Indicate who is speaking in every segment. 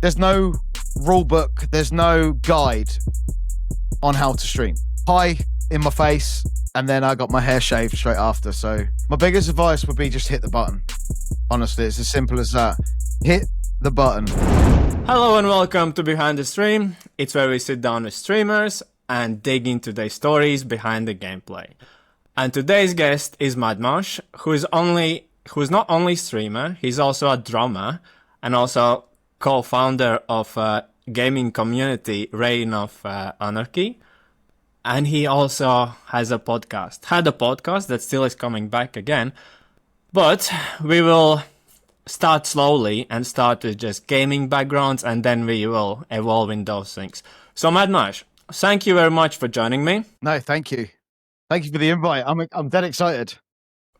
Speaker 1: there's no rule book, there's no guide on how to stream. Pie in my face, and then I got my hair shaved straight after. So my biggest advice would be just hit the button. Honestly, it's as simple as that. Hit the button.
Speaker 2: Hello and welcome to Behind the Stream. It's where we sit down with streamers and dig into their stories behind the gameplay. And today's guest is M4DMARSH, who's not only a streamer, he's also a drummer and also co-founder of a gaming community, Reign of Anarchy. And he also has a podcast. Had a podcast that still is coming back again. But we will start slowly and start with just gaming backgrounds, and then we will evolve in those things. So M4DMARSH, thank you very much for joining me.
Speaker 1: No, thank you. Thank you for the invite. I'm dead excited.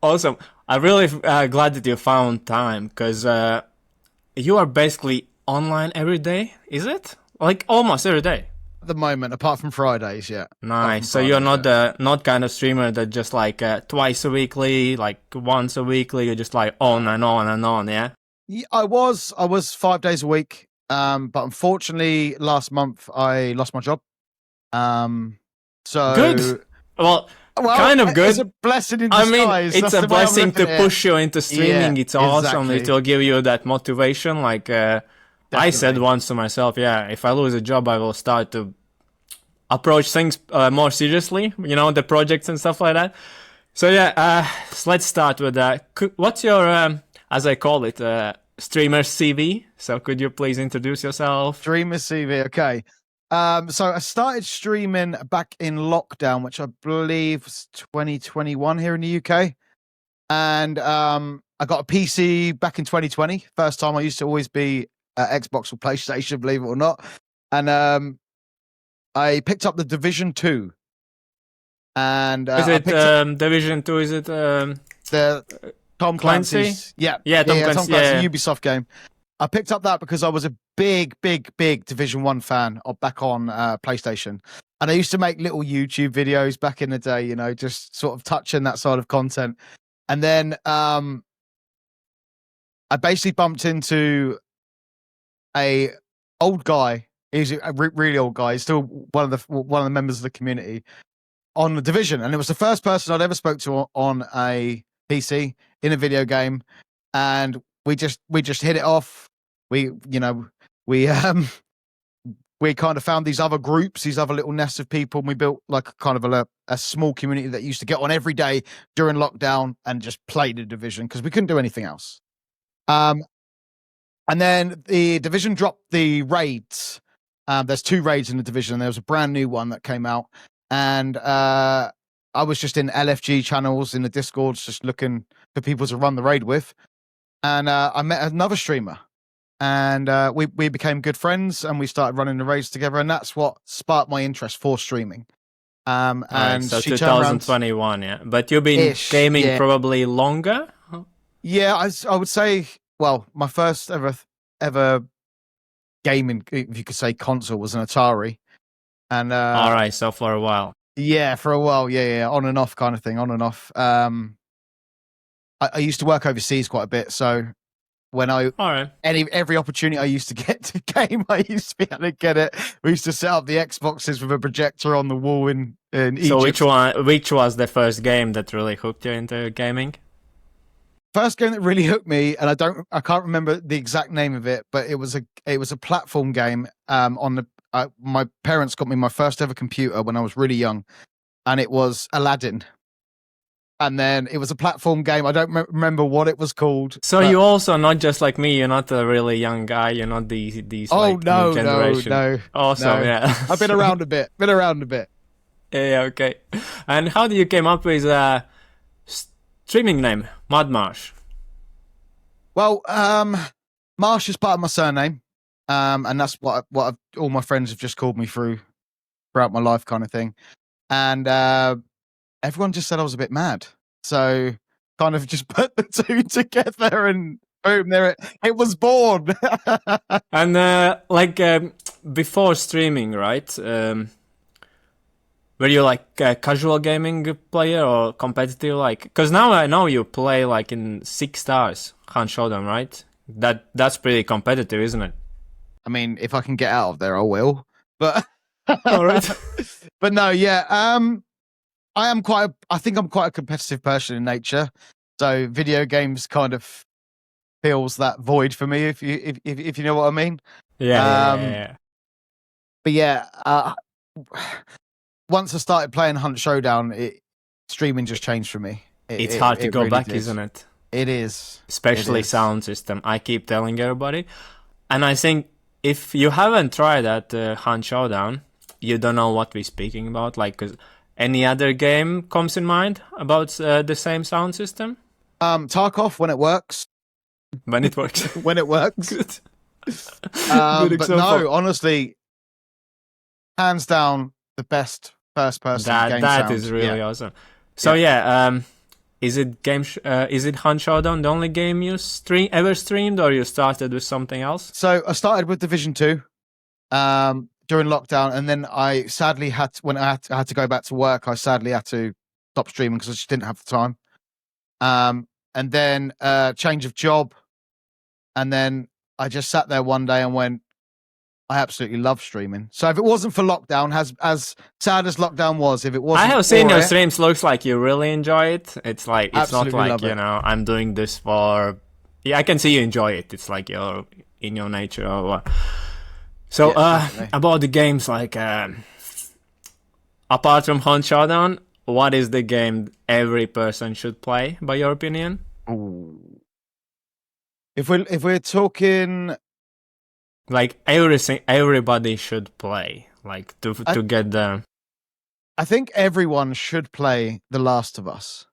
Speaker 2: Awesome. I'm really glad that you found time, because you are basically online every day, is it? Like almost every day.
Speaker 1: At the moment, apart from Fridays, yeah.
Speaker 2: Nice. So you're not kind of streamer that just like twice a weekly, like once a weekly, you're just like on and on and on, yeah?
Speaker 1: I was 5 days a week, but unfortunately last month I lost my job. So
Speaker 2: good. Well, kind of good.
Speaker 1: It's a blessing in disguise.
Speaker 2: I mean, it's a blessing to push you into streaming.
Speaker 1: Yeah,
Speaker 2: it's awesome.
Speaker 1: exactly.
Speaker 2: It will give you that motivation. Like I said once to myself, yeah, if I lose a job, I will start to approach things more seriously, you know, the projects and stuff like that. So yeah, so let's start with that. What's your, as I call it, streamer CV? So could you please introduce yourself?
Speaker 1: Streamer CV, okay. So I started streaming back in lockdown, which I believe was 2021 here in the UK. And I got a PC back in 2020. First time. I used to always be Xbox or PlayStation, believe it or not. And I picked up the Division 2. And
Speaker 2: is it Division 2? Is it
Speaker 1: the Tom
Speaker 2: Clancy?
Speaker 1: Clancy's? Yeah,
Speaker 2: Tom Clancy,
Speaker 1: Ubisoft game. I picked up that because I was a big Division 1 fan back on PlayStation. And I used to make little YouTube videos back in the day, you know, just sort of touching that side of content. And then I basically bumped into a old guy. He's a really old guy. He's still one of the members of the community on the Division. And it was the first person I'd ever spoke to on a PC in a video game. And we just hit it off. We kind of found these other groups, these other little nests of people, and we built like kind of a small community that used to get on every day during lockdown and just play the Division because we couldn't do anything else. And then the Division dropped the raids. There's 2 raids in the Division. There was a brand new one that came out, and I was just in LFG channels in the Discords, just looking for people to run the raid with. And I met another streamer, and we became good friends, and we started running the raids together, and that's what sparked my interest for streaming. And
Speaker 2: so
Speaker 1: she
Speaker 2: 2021, yeah. But you've been gaming probably longer?
Speaker 1: Yeah, I would say, well, my first ever gaming, if you could say, console was an Atari. And
Speaker 2: all right, so for a while.
Speaker 1: Yeah, for a while, yeah, on and off kind of thing, on and off. I used to work overseas quite a bit, so when every opportunity I used to get to game, I used to be able to get it. We used to set up the Xboxes with a projector on the wall in Egypt.
Speaker 2: So which was the first game that really hooked you into gaming?
Speaker 1: First game that really hooked me, and I can't remember the exact name of it, but it was a platform game. My parents got me my first ever computer when I was really young, and it was Aladdin. And then it was a platform game. I don't remember what it was called.
Speaker 2: So you also not just like me. You're not a really young guy. You're not these like new generation.
Speaker 1: No.
Speaker 2: Awesome, yeah.
Speaker 1: I've been around a bit.
Speaker 2: Yeah, okay. And how did you came up with a streaming name, M4DMARSH?
Speaker 1: Well, Marsh is part of my surname, and that's what all my friends have just called me throughout my life, kind of thing. And everyone just said I was a bit mad, so kind of just put the 2 together, and boom, there it was born.
Speaker 2: And before streaming, right? Were you like a casual gaming player or competitive? Like, because now I know you play like in 6 stars, Hunt Showdown, right? That's pretty competitive, isn't it?
Speaker 1: I mean, if I can get out of there, I will. But
Speaker 2: All right.
Speaker 1: but no, yeah. I think I'm quite a competitive person in nature. So video games kind of fills that void for me, if you know what I mean.
Speaker 2: Yeah.
Speaker 1: But yeah, once I started playing Hunt Showdown, streaming just changed for me.
Speaker 2: It's hard to go
Speaker 1: really
Speaker 2: back,
Speaker 1: did.
Speaker 2: isn't it?
Speaker 1: It is.
Speaker 2: Especially
Speaker 1: It is.
Speaker 2: sound system. I keep telling everybody. And I think if you haven't tried that Hunt Showdown, you don't know what we're speaking about. Like, 'cause any other game comes in mind about the same sound system?
Speaker 1: Tarkov, when it works.
Speaker 2: When it works.
Speaker 1: When it works.
Speaker 2: Good.
Speaker 1: But
Speaker 2: example.
Speaker 1: no, honestly, hands down, the best first-person game
Speaker 2: That
Speaker 1: sound.
Speaker 2: is really awesome. So is it Hunt Showdown the only game you ever streamed, or you started with something else?
Speaker 1: So I started with Division 2 during lockdown, and then I sadly when I had to go back to work, I sadly had to stop streaming because I just didn't have the time. And then change of job, and then I just sat there one day and went, I absolutely love streaming. So if it wasn't for lockdown, as sad as lockdown was, if it wasn't,
Speaker 2: I have seen
Speaker 1: for
Speaker 2: your
Speaker 1: it,
Speaker 2: streams. Looks like you really enjoy it. It's like it's not
Speaker 1: Absolutely
Speaker 2: like
Speaker 1: love it.
Speaker 2: I'm doing this for. Yeah, I can see you enjoy it. It's like you're in your nature or what. So
Speaker 1: definitely.
Speaker 2: about the games, like apart from Hunt Showdown, what is the game every person should play, by your opinion?
Speaker 1: Ooh. If we're talking,
Speaker 2: Like everybody should play, like to get the.
Speaker 1: I think everyone should play The Last of Us.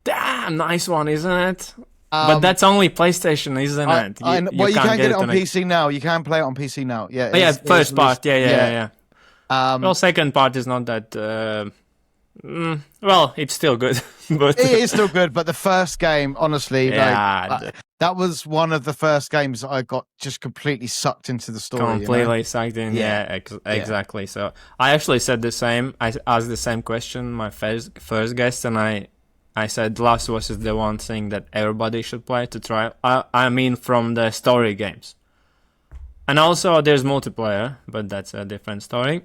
Speaker 2: Damn, nice one, isn't it? But that's only PlayStation, isn't it?
Speaker 1: Well, you can't get it on PC now. You can play it on PC now. Yeah.
Speaker 2: Oh, yeah, first part. Yeah. Well, second part is not that. Well, it's still good, but
Speaker 1: it is still good. But the first game, honestly, that was one of the first games that I got just completely sucked into the story.
Speaker 2: Completely sucked in. Yeah, exactly. So I actually said the same. I asked the same question my first guest, and I said Last of Us is the one thing that everybody should play to try. I mean, from the story games, and also there's multiplayer, but that's a different story.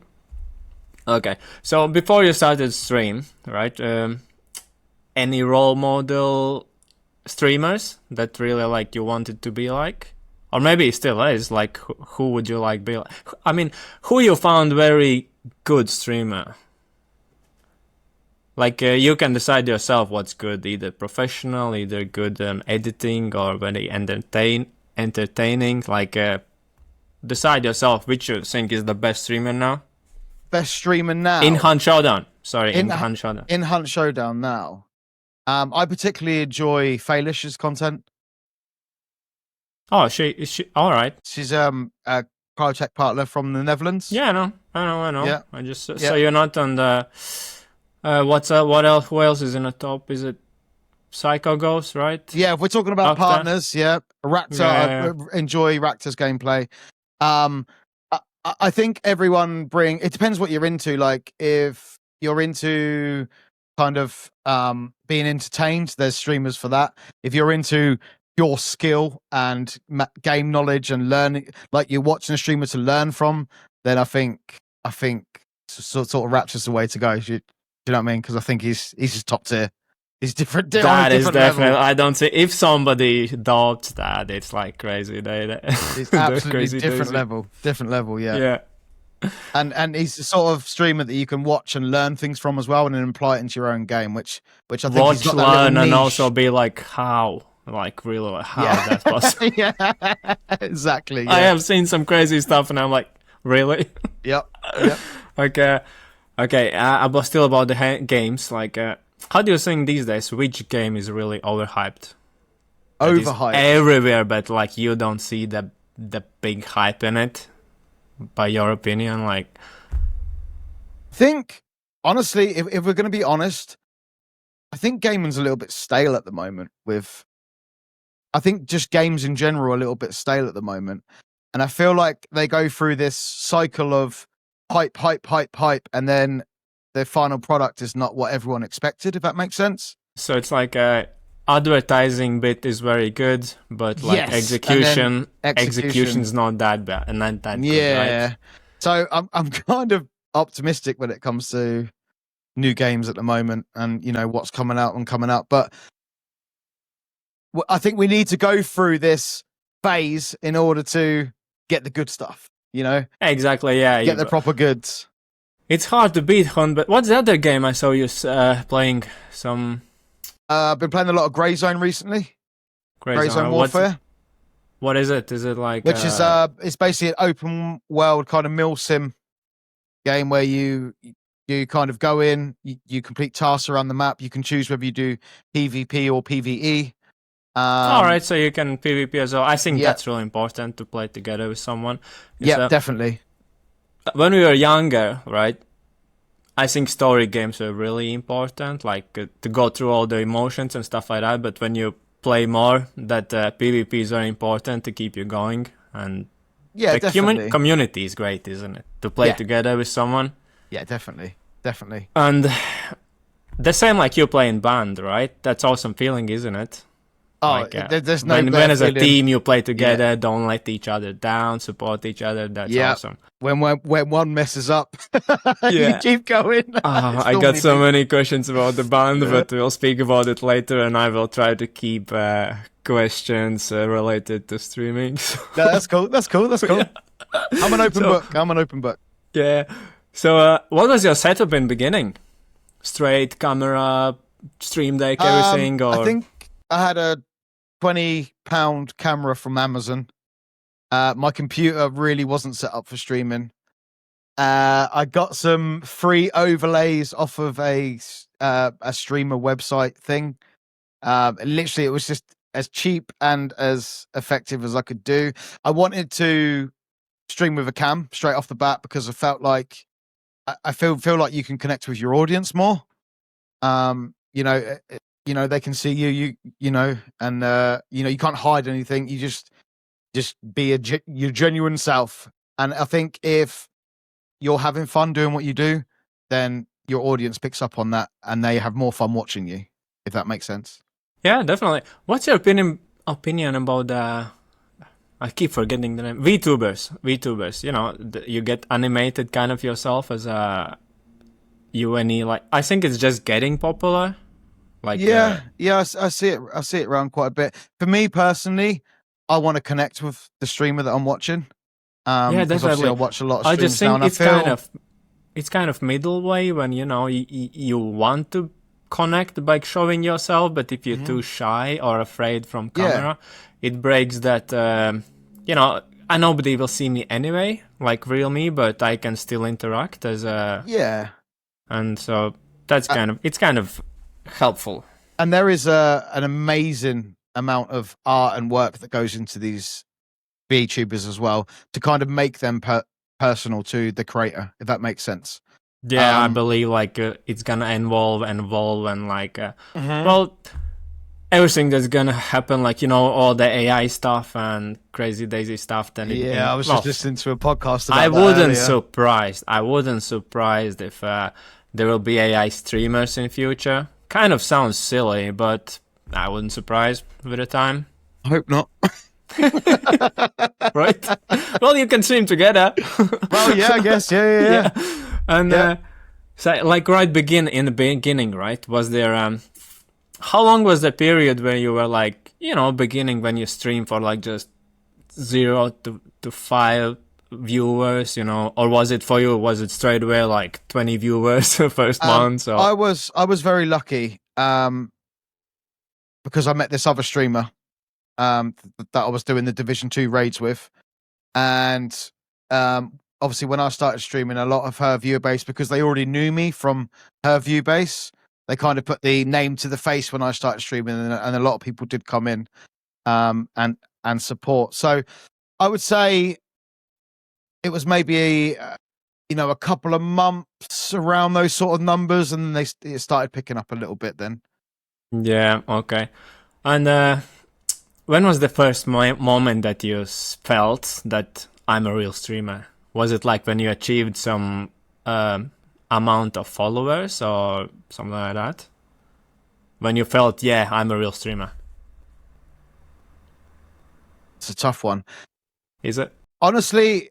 Speaker 2: Okay, so before you started stream, right? Any role model streamers that really like you wanted to be like, or maybe it still is. Like, who would you like be like? I mean, who you found very good streamer? Like, you can decide yourself what's good, either professional, either good editing, or very entertaining. Like, decide yourself which you think is the best streamer now.
Speaker 1: Best streamer now
Speaker 2: in Hunt Showdown. Sorry, in Hunt Showdown.
Speaker 1: In Hunt Showdown now, I particularly enjoy Failish's content.
Speaker 2: Oh, she all right.
Speaker 1: She's a Cryotech partner from the Netherlands.
Speaker 2: Yeah, I know.
Speaker 1: Yeah.
Speaker 2: I just so you're not on the what else? Who else is in the top? Is it Psycho Ghost, right?
Speaker 1: Yeah, if we're talking about partners, Raptor. I enjoy Raptor's gameplay. I think everyone it depends what you're into. Like, if you're into kind of being entertained, there's streamers for that. If you're into your skill and game knowledge and learning, like you're watching a streamer to learn from, then I think sort of Raptor's the way to go. Do you know what I mean? Because I think he's just top tier. He's different.
Speaker 2: That is definitely. I don't see if somebody doubts that, it's like crazy.
Speaker 1: It's absolutely different level. Yeah. And he's the sort of streamer that you can watch and learn things from as well, and then apply it into your own game. Which I think
Speaker 2: watch, learn, and also be like, how, like really, how that's possible.
Speaker 1: Yeah, exactly. Yeah.
Speaker 2: I have seen some crazy stuff, and I'm like, really?
Speaker 1: Yep.
Speaker 2: Okay. But still about the games, like. How do you think these days which game is really overhyped?
Speaker 1: Overhyped
Speaker 2: everywhere, but like you don't see the big hype in it. By your opinion, like,
Speaker 1: I think honestly, if we're going to be honest, I think gaming's a little bit stale at the moment. I think just games in general are a little bit stale at the moment, and I feel like they go through this cycle of hype, and then their final product is not what everyone expected, if that makes sense.
Speaker 2: So it's like advertising bit is very good, but like
Speaker 1: Yes, and then
Speaker 2: execution's not that bad and not that good,
Speaker 1: yeah.
Speaker 2: right?
Speaker 1: So I'm kind of optimistic when it comes to new games at the moment, and what's coming out and coming out. But I think we need to go through this phase in order to get the good stuff.
Speaker 2: Exactly, yeah.
Speaker 1: Get the proper goods.
Speaker 2: It's hard to beat Hunt, but what's the other game I saw you playing? Some
Speaker 1: I've been playing a lot of Grey Zone recently. Grey Zone Warfare.
Speaker 2: What is it? Is it like
Speaker 1: which is it's basically an open world kind of mill sim game where you kind of go in, you complete tasks around the map. You can choose whether you do PvP or PvE.
Speaker 2: All right, so you can PvP as well. I think
Speaker 1: yeah.
Speaker 2: that's really important to play together with someone.
Speaker 1: Yeah, definitely.
Speaker 2: When we were younger, right? I think story games were really important, like to go through all the emotions and stuff like that. But when you play more, that PvP is very important to keep you going. And
Speaker 1: yeah,
Speaker 2: the
Speaker 1: definitely.
Speaker 2: Community is great, isn't it? To play together with someone.
Speaker 1: Yeah, definitely.
Speaker 2: And the same like you play in band, right? That's awesome feeling, isn't it?
Speaker 1: Oh, like, there's no
Speaker 2: when as a team you play together, don't let each other down, support each other. That's awesome.
Speaker 1: When one messes up, you keep going.
Speaker 2: I got so many questions about the band, but we'll speak about it later, and I will try to keep questions related to streaming.
Speaker 1: No, that's cool. Yeah. I'm an open book.
Speaker 2: Yeah. So, what was your setup in beginning? Straight camera, stream deck, everything, or
Speaker 1: I think I had a £20 camera from Amazon. My computer really wasn't set up for streaming. I got some free overlays off of a streamer website thing. Literally, it was just as cheap and as effective as I could do. I wanted to stream with a cam straight off the bat because I felt like I feel like you can connect with your audience more. They can see you, and you can't hide anything. You just be your genuine self. And I think if you're having fun doing what you do, then your audience picks up on that and they have more fun watching you, if that makes sense.
Speaker 2: Yeah, definitely. What's your opinion about I keep forgetting the name. VTubers. You get animated kind of yourself as a UNE. Like, I think it's just getting popular. Like,
Speaker 1: I see it. I see it around quite a bit. For me personally, I want to connect with the streamer that I'm watching.
Speaker 2: Yeah, definitely.
Speaker 1: I watch a lot of streams.
Speaker 2: I just think it's kind of middle way when you want to connect by showing yourself, but if you're too shy or afraid from camera, it breaks that. Nobody will see me anyway, like real me, but I can still interact as a and so that's it's kind of helpful.
Speaker 1: And there is an amazing amount of art and work that goes into these VTubers as well to kind of make them personal to the creator, if that makes sense.
Speaker 2: Yeah, I believe like it's gonna evolve and like well, everything that's gonna happen, like all the AI stuff and crazy daisy stuff. Then
Speaker 1: I was just listening to a podcast about
Speaker 2: I
Speaker 1: that
Speaker 2: wouldn't surprised if there will be AI streamers in future. Kind of sounds silly, but I wouldn't surprise with the time.
Speaker 1: I hope not.
Speaker 2: Right? Well, you can stream together.
Speaker 1: Well, yeah, I guess. Yeah.
Speaker 2: And so, like, in the beginning, right? Was there how long was the period where you were like, beginning when you stream for like just 0 to 5 viewers, or was it for you? Was it straight away like 20 viewers first month? Or?
Speaker 1: I was very lucky because I met this other streamer that I was doing the Division 2 raids with, and obviously when I started streaming, a lot of her viewer base, because they already knew me from her view base, they kind of put the name to the face when I started streaming, and a lot of people did come in and support. So I would say it was maybe a couple of months around those sort of numbers, and it started picking up a little bit then.
Speaker 2: Yeah, okay. And when was the first moment that you felt that I'm a real streamer? Was it like when you achieved some amount of followers or something like that? when you felt, yeah, I'm a real streamer?
Speaker 1: It's a tough one.
Speaker 2: Is it?
Speaker 1: Honestly,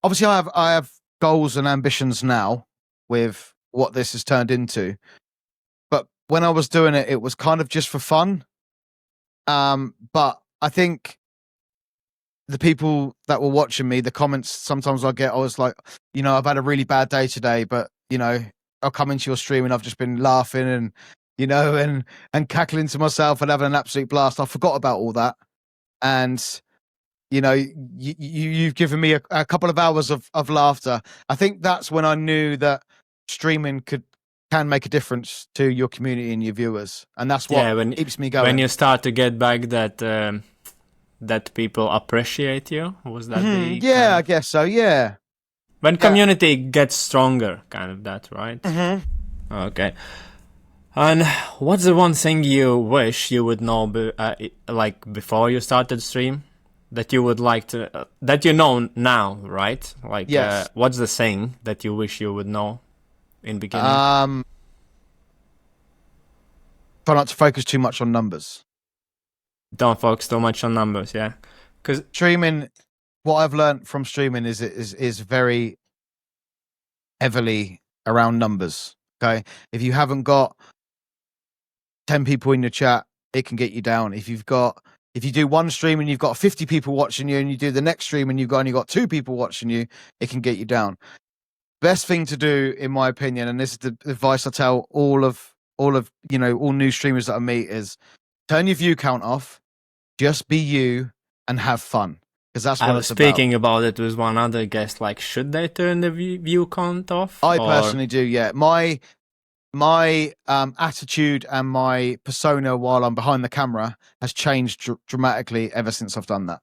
Speaker 1: obviously I have goals and ambitions now with what this has turned into. But when I was doing it, it was kind of just for fun. But I think the people that were watching me, the comments sometimes I get, I was like, I've had a really bad day today, but I'll come into your stream and I've just been laughing and and cackling to myself and having an absolute blast. I forgot about all that. And you've given me a couple of hours of laughter. I think that's when I knew that streaming can make a difference to your community and your viewers, and that's what keeps me going.
Speaker 2: When you start to get back that people appreciate you, was that
Speaker 1: I guess so. Yeah,
Speaker 2: when community gets stronger, kind of that, right? Okay. And what's the one thing you wish you would know, like before you started stream, that you would like to, that you know now, right? Like,
Speaker 1: yes.
Speaker 2: What's the thing that you wish you would know in beginning?
Speaker 1: Try not to focus too much on numbers.
Speaker 2: Don't focus too much on numbers, yeah. Because
Speaker 1: streaming, what I've learned from streaming is very heavily around numbers. Okay, if you haven't got 10 people in your chat, it can get you down. If you do one stream and you've got 50 people watching you, and you do the next stream and you've only got 2 people watching you, it can get you down. Best thing to do, in my opinion, and this is the advice I tell all new streamers that I meet, is turn your view count off, just be you and have fun. Because that's what
Speaker 2: I was speaking about it with one other guest. Like, should they turn the view count off?
Speaker 1: I personally do. Yeah, my attitude and my persona while I'm behind the camera has changed dramatically ever since I've done that.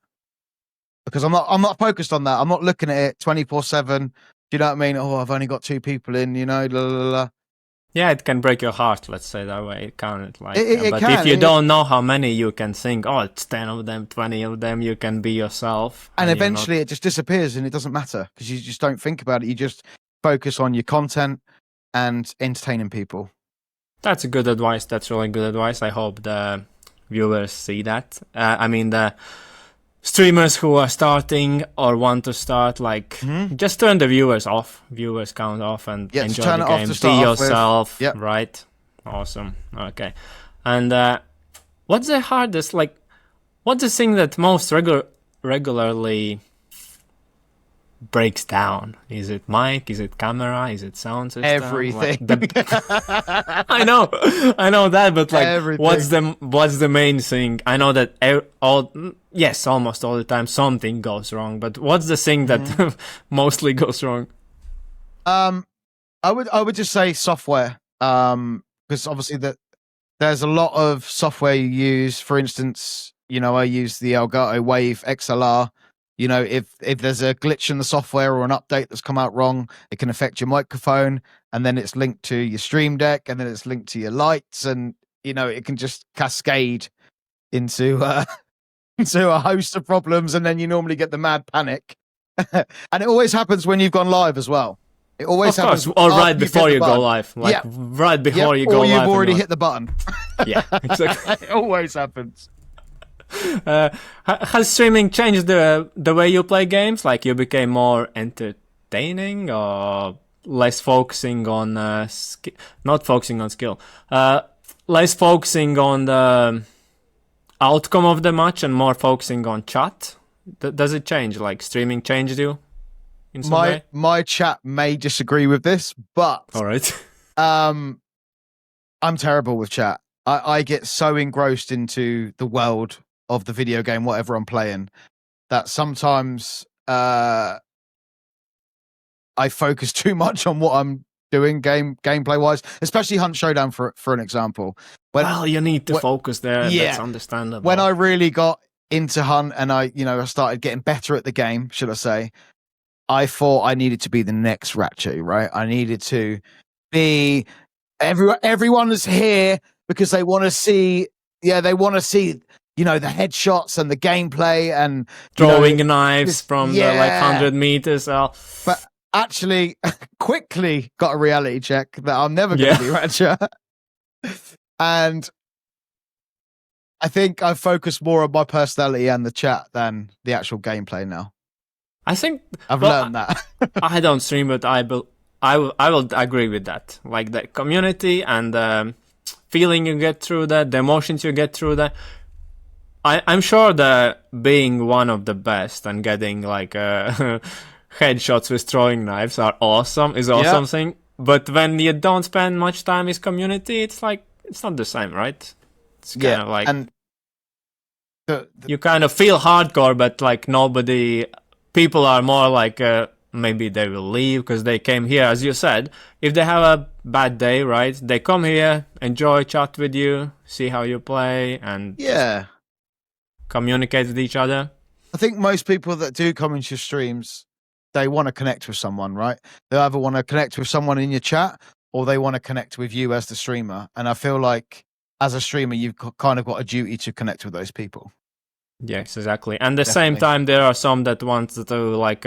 Speaker 1: Because I'm not focused on that. I'm not looking at it 24/7. Do you know what I mean? Oh, I've only got 2 people in. Blah, blah, blah.
Speaker 2: Yeah, it can break your heart, let's say that way. It can't, like,
Speaker 1: it
Speaker 2: but
Speaker 1: can.
Speaker 2: If you don't know how many, you can think, oh, it's 10 of them, 20 of them, you can be yourself.
Speaker 1: And eventually it just disappears and it doesn't matter because you just don't think about it. You just focus on your content and entertaining people.
Speaker 2: That's a good advice. That's really good advice. I hope the viewers see that. I mean, the streamers who are starting or want to start, like, just turn the viewers count off, and enjoy the game. Be yourself, right? Awesome. Okay. And what's the hardest, like, what's the thing that most regularly breaks down? Is it mic? Is it camera? Is it sound system?
Speaker 1: Everything.
Speaker 2: I know that, but like, everything. What's the main thing? I know that almost all the time something goes wrong, but what's the thing that mostly goes wrong?
Speaker 1: I would just say software, because obviously there's a lot of software you use. For instance, I use the Elgato Wave XLR. If there's a glitch in the software or an update that's come out wrong, it can affect your microphone, and then it's linked to your stream deck, and then it's linked to your lights, and it can just cascade into into a host of problems, and then you normally get the mad panic. And it always happens when you've gone live as well. It always happens,
Speaker 2: or right before you go live, like right before you go live,
Speaker 1: or you've already hit the button.
Speaker 2: Yeah, exactly.
Speaker 1: It always happens.
Speaker 2: Has streaming changed the way you play games? Like, you became more entertaining, or less focusing on not focusing on skill, less focusing on the outcome of the match and more focusing on chat? Does it change? Like, streaming changed you in some way?
Speaker 1: My chat may disagree with this, but
Speaker 2: all right.
Speaker 1: I'm terrible with chat. I get so engrossed into the world of the video game, whatever I'm playing, that sometimes I focus too much on what I'm doing gameplay wise, especially Hunt Showdown for an example.
Speaker 2: You need to focus there. Yeah, that's understandable.
Speaker 1: When I really got into Hunt and I started getting better at the game, should I say, I thought I needed to be the next Ratchet, right? I needed to be everyone is here because they want to see the headshots and the gameplay and
Speaker 2: throwing knives from the 100 meters.
Speaker 1: But actually, quickly got a reality check that I'm never going to be Ratchet. And I think I focus more on my personality and the chat than the actual gameplay now.
Speaker 2: I think
Speaker 1: I've learned that.
Speaker 2: I don't stream, but I will agree with that. Like the community and the feeling you get through that, the emotions you get through that. I'm sure that being one of the best and getting like headshots with throwing knives is awesome thing. But when you don't spend much time with community, it's like it's not the same, right? It's kind of like
Speaker 1: and
Speaker 2: you kind of feel hardcore, but like people are more like maybe they will leave because they came here, as you said. If they have a bad day, right? They come here, enjoy, chat with you, see how you play, and communicate with each other.
Speaker 1: I think most people that do come into your streams, they want to connect with someone, right? They either want to connect with someone in your chat or they want to connect with you as the streamer. And I feel like as a streamer, you've kind of got a duty to connect with those people.
Speaker 2: Yes, exactly. And at the same time, there are some that want to like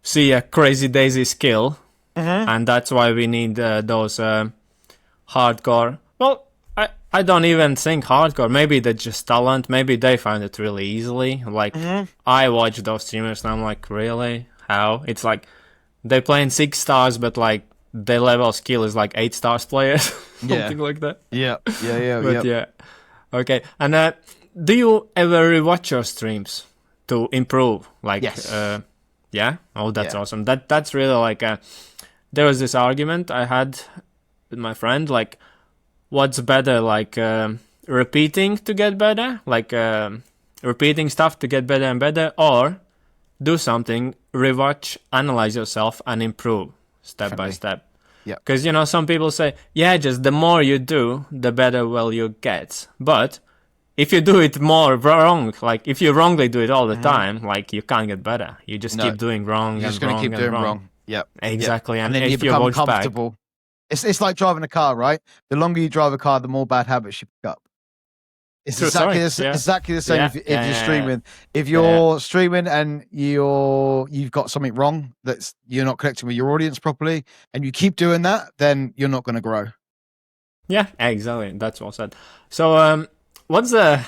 Speaker 2: see a crazy daisy skill. And that's why we need those hardcore. Well, I don't even think hardcore. Maybe they're just talent. Maybe they find it really easily. Like I watch those streamers and I'm like, really? How? It's like they playing 6 stars, but like their level of skill is like 8 stars players, something like that.
Speaker 1: Yeah.
Speaker 2: Okay. And do you ever rewatch your streams to improve? Like,
Speaker 1: yes.
Speaker 2: Yeah. Oh, that's awesome. That's really like there was this argument I had with my friend. Like, what's better? Like repeating to get better, like repeating stuff to get better and better, or do something, rewatch, analyze yourself, and improve step by step.
Speaker 1: Yeah.
Speaker 2: Because, some people say, just the more you do, the better you get. But if you do it more wrong, like if you wrongly do it all the time, like you can't get better. You just keep doing wrong.
Speaker 1: You're just going to keep doing wrong. Yep.
Speaker 2: Exactly.
Speaker 1: And then you become comfortable. Back, it's like driving a car, right? The longer you drive a car, the more bad habits you pick up. It's exactly the same if you're streaming. If you're streaming and you've got something wrong, that's you're not connecting with your audience properly, and you keep doing that, then you're not going to grow.
Speaker 2: Yeah, exactly. That's well said. So, what's the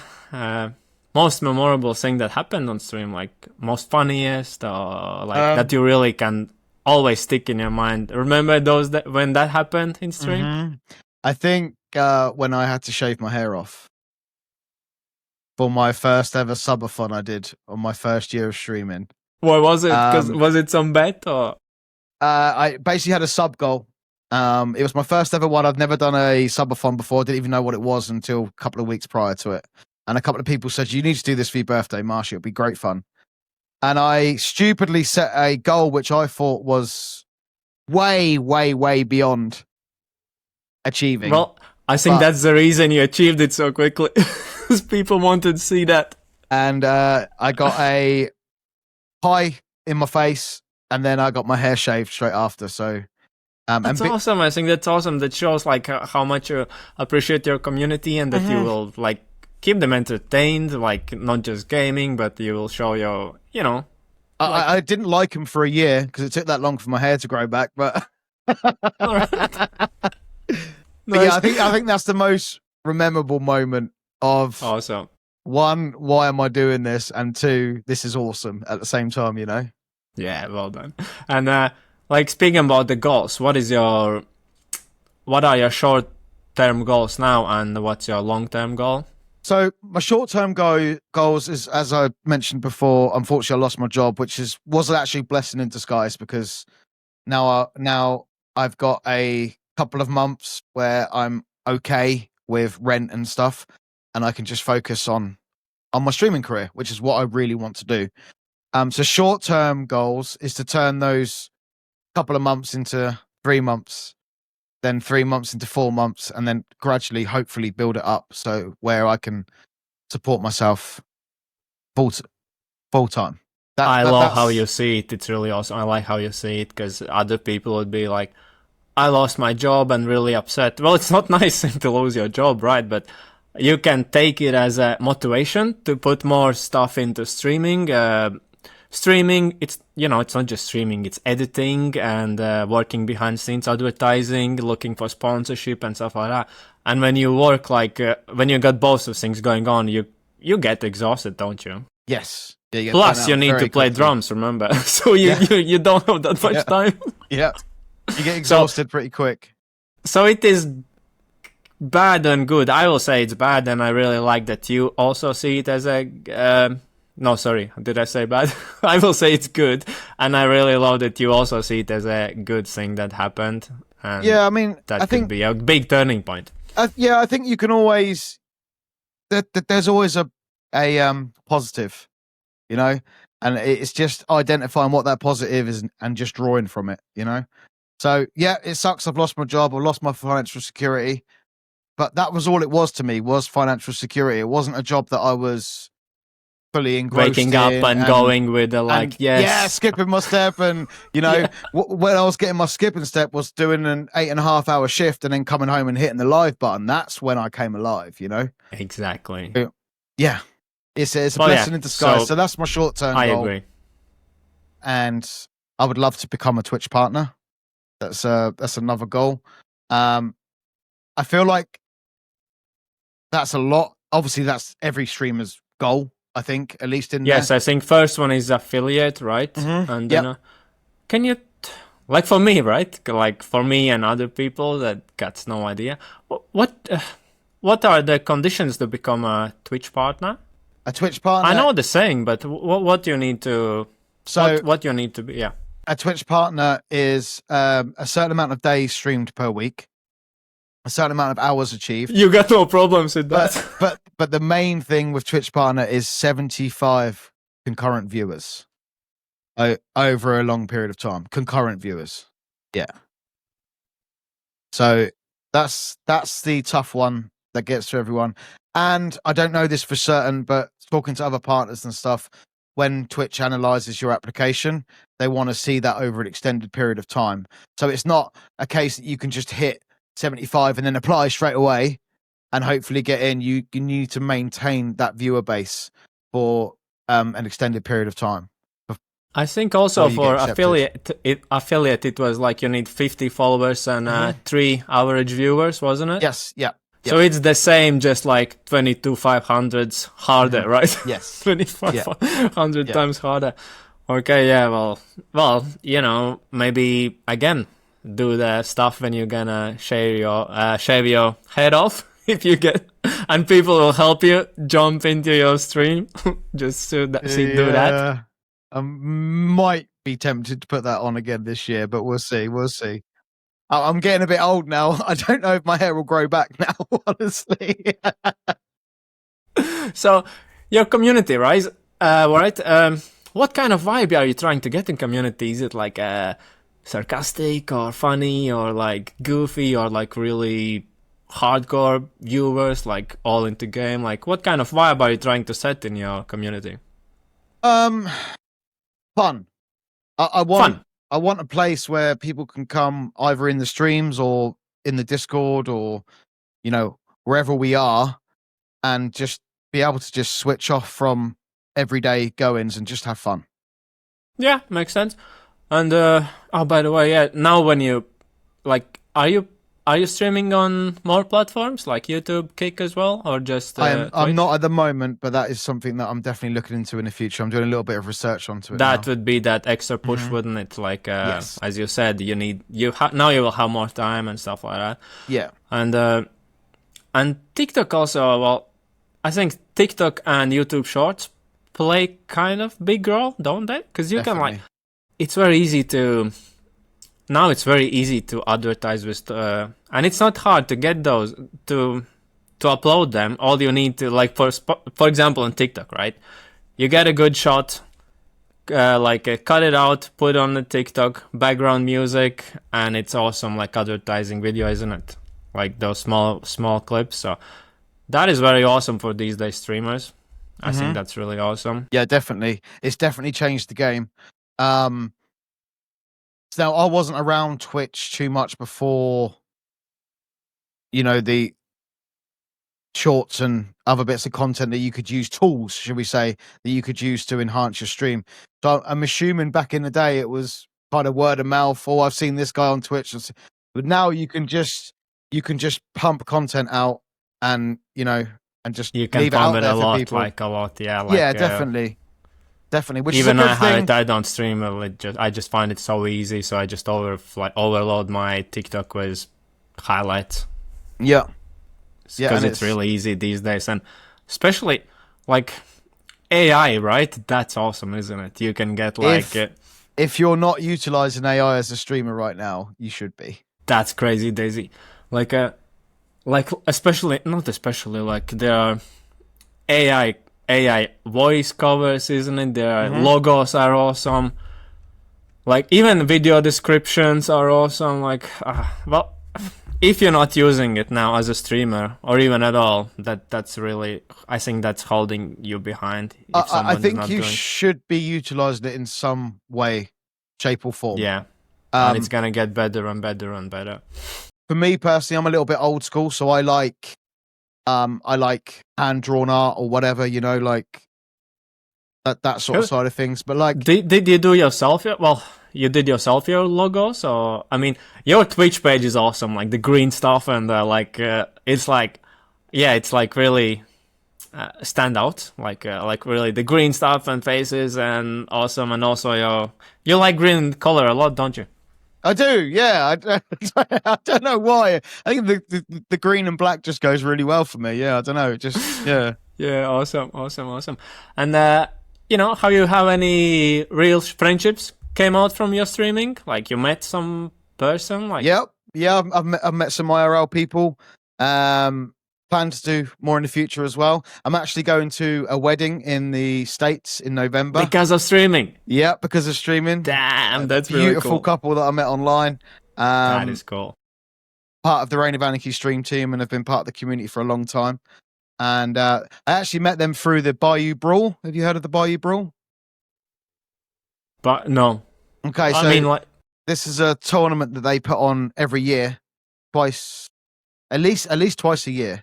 Speaker 2: most memorable thing that happened on stream? Like most funniest, or like that you really can always stick in your mind? Remember those when that happened in stream?
Speaker 1: I think when I had to shave my hair off. For my first ever subathon I did on my first year of streaming.
Speaker 2: What was it? Was it some bet or?
Speaker 1: I basically had a sub goal. It was my first ever one. I'd never done a subathon before. Didn't even know what it was until a couple of weeks prior to it. And a couple of people said, you need to do this for your birthday, Marsh. It'll be great fun. And I stupidly set a goal which I thought was way, way, way beyond achieving.
Speaker 2: Well, I think that's the reason you achieved it so quickly. Because people wanted to see that.
Speaker 1: And I got a pie in my face, and then I got my hair shaved straight after. So
Speaker 2: that's awesome. I think that's awesome. That shows like how much you appreciate your community and that you will like keep them entertained, like not just gaming, but you will show your,
Speaker 1: I didn't like him for a year because it took that long for my hair to grow back, but. But yeah, I think that's the most memorable moment of
Speaker 2: awesome.
Speaker 1: 1, why am I doing this? And 2, this is awesome at the same time,
Speaker 2: Yeah, well done. And like speaking about the goals, what are your short-term goals now, and what's your long-term goal?
Speaker 1: So my short-term goals is, as I mentioned before, unfortunately I lost my job, which was actually a blessing in disguise because now I've got a couple of months where I'm okay with rent and stuff, and I can just focus on my streaming career, which is what I really want to do. So short-term goals is to turn those couple of months into 3 months, then 3 months into 4 months, and then gradually, hopefully, build it up so where I can support myself full time.
Speaker 2: I love how you see it. It's really awesome. I like how you see it because other people would be like, I lost my job and really upset. Well, it's not nice to lose your job, right? But you can take it as a motivation to put more stuff into streaming, streaming, it's it's not just streaming, it's editing and working behind scenes, advertising, looking for sponsorship and stuff like that. And when you work when you got both of things going on, you get exhausted, don't you?
Speaker 1: Yes. Yeah, you get
Speaker 2: Plus,
Speaker 1: burnt
Speaker 2: you
Speaker 1: out
Speaker 2: need to
Speaker 1: very
Speaker 2: play
Speaker 1: quickly.
Speaker 2: drums, remember? So you don't have that much time.
Speaker 1: Yeah. You get exhausted pretty quick.
Speaker 2: So it is bad and good. I will say it's bad, and I really like that you also see it as a. No, sorry, did I say bad? I will say it's good, and I really love that you also see it as a good thing that happened. And
Speaker 1: Yeah, I mean,
Speaker 2: that
Speaker 1: I
Speaker 2: could
Speaker 1: think
Speaker 2: be a big turning point.
Speaker 1: I think you can always that there's always a positive, you know, and it's just identifying what that positive is and just drawing from it, you know. So yeah, it sucks. I've lost my job. I've lost my financial security, but that was all it was to me, was financial security. It wasn't a job that I was fully engrossed
Speaker 2: Waking up
Speaker 1: in
Speaker 2: and going with the
Speaker 1: and
Speaker 2: yes,
Speaker 1: yeah, skipping my step. And you know,
Speaker 2: Yeah.
Speaker 1: when I was getting my skipping step was doing an 8.5 hour shift and then coming home and hitting the live button. That's when I came alive, you know.
Speaker 2: Exactly.
Speaker 1: Yeah, it's a
Speaker 2: Well,
Speaker 1: blessing in disguise. So that's my short term
Speaker 2: I
Speaker 1: goal.
Speaker 2: agree.
Speaker 1: And I would love to become a Twitch partner. That's another goal. I feel like that's a lot. Obviously, that's every streamer's goal. I think, at least in
Speaker 2: Yes,
Speaker 1: there.
Speaker 2: I think first one is affiliate, right?
Speaker 1: Mhm.
Speaker 2: And then, can you, like for me, right? Like for me and other people that got no idea, what are the conditions to become a Twitch partner?
Speaker 1: A Twitch partner.
Speaker 2: I know the saying, but what you need to, what you need to be, yeah.
Speaker 1: A Twitch partner is a certain amount of days streamed per week, a certain amount of hours achieved.
Speaker 2: You got no problems with that.
Speaker 1: But the main thing with Twitch partner is 75 concurrent viewers over a long period of time. Concurrent viewers, yeah. So that's the tough one that gets to everyone. And I don't know this for certain, but talking to other partners and stuff, when Twitch analyzes your application, they want to see that over an extended period of time. So it's not a case that you can just hit 75 and then apply straight away and hopefully get in. You need to maintain that viewer base for an extended period of time.
Speaker 2: I think also for affiliate, it was like you need 50 followers and 3 average viewers, wasn't it?
Speaker 1: Yes, yeah.
Speaker 2: So it's the same, just like 22,500s harder, right?
Speaker 1: Yes.
Speaker 2: 2,500 times harder. Okay, yeah, well, you know, maybe again do the stuff when you're gonna shave your head off if you get, and people will help you jump into your stream just to do that.
Speaker 1: I might be tempted to put that on again this year, but we'll see. We'll see. I'm getting a bit old now. I don't know if my hair will grow back now, honestly.
Speaker 2: So, your community, right? What kind of vibe are you trying to get in community? Is it like sarcastic or funny or like goofy or like really hardcore viewers, like all into game? Like, what kind of vibe are you trying to set in your community?
Speaker 1: Fun. I want a place where people can come either in the streams or in the Discord or, you know, wherever we are, and just be able to just switch off from everyday goings and just have fun.
Speaker 2: Yeah, makes sense. And by the way, yeah, now when you like, are you streaming on more platforms like YouTube, Kick as well, or just
Speaker 1: I'm not at the moment, but that is something that I'm definitely looking into in the future. I'm doing a little bit of research onto it.
Speaker 2: That would be that extra push, wouldn't it? Like,
Speaker 1: yes.
Speaker 2: As you said, now you will have more time and stuff like that.
Speaker 1: Yeah.
Speaker 2: And TikTok also. Well, I think TikTok and YouTube Shorts play kind of big role, don't they? Because you can like, it's very easy to. Now it's very easy to advertise with, and it's not hard to get those to upload them. All you need to, like, for example, on TikTok, right? You get a good shot, cut it out, put on the TikTok, background music, and it's awesome, like advertising video, isn't it? Like those small clips. So that is very awesome for these days streamers. I think that's really awesome.
Speaker 1: Yeah, definitely. It's definitely changed the game. So I wasn't around Twitch too much before, you know, the shorts and other bits of content that you could use, tools, should we say, that you could use to enhance your stream. So I'm assuming back in the day it was kind of word of mouth. Oh, I've seen this guy on Twitch, but now you can just pump content out, and and just
Speaker 2: You can
Speaker 1: leave it
Speaker 2: pump
Speaker 1: out
Speaker 2: it
Speaker 1: there
Speaker 2: a
Speaker 1: for
Speaker 2: lot,
Speaker 1: people.
Speaker 2: like a lot, yeah.
Speaker 1: Yeah, definitely. Which
Speaker 2: even
Speaker 1: is a good thing.
Speaker 2: I don't stream it. I just find it so easy, so I just overload my TikTok with highlights.
Speaker 1: Yeah,
Speaker 2: because it's really easy these days, and especially like AI, right? That's awesome, isn't it? You can get like
Speaker 1: if you're not utilizing AI as a streamer right now, you should be.
Speaker 2: That's crazy, Daisy. Like especially like there are AI voice covers, isn't it? Their logos are awesome. Like even video descriptions are awesome. Like well, if you're not using it now as a streamer or even at all, that's really, I think that's holding you behind.
Speaker 1: I think you should be utilizing it in some way, shape or form.
Speaker 2: Yeah, and it's gonna get better and better and better.
Speaker 1: For me personally, I'm a little bit old school, so I like hand drawn art or whatever, like that sort of side of things. But like,
Speaker 2: did you do yourself? Well, you did yourself your logos, or I mean, your Twitch page is awesome, like the green stuff, and it's like, yeah, it's like really stand out, like really the green stuff and faces and awesome, and also you like green color a lot, don't you?
Speaker 1: I do, yeah. I don't know why. I think the green and black just goes really well for me. Yeah, I don't know, just yeah.
Speaker 2: Yeah, awesome. And how you have any real friendships came out from your streaming? Like you met some person? Like
Speaker 1: yeah. I've met some IRL people. Plan to do more in the future as well. I'm actually going to a wedding in the States in November
Speaker 2: because of streaming.
Speaker 1: Yeah, because of streaming.
Speaker 2: Damn, that's
Speaker 1: beautiful
Speaker 2: really cool.
Speaker 1: Couple that I met online.
Speaker 2: That is cool.
Speaker 1: Part of the Reign of Anarchy stream team, and have been part of the community for a long time. And I actually met them through the Bayou Brawl. Have you heard of the Bayou Brawl?
Speaker 2: But no.
Speaker 1: Okay, so I mean, this is a tournament that they put on every year, at least twice a year.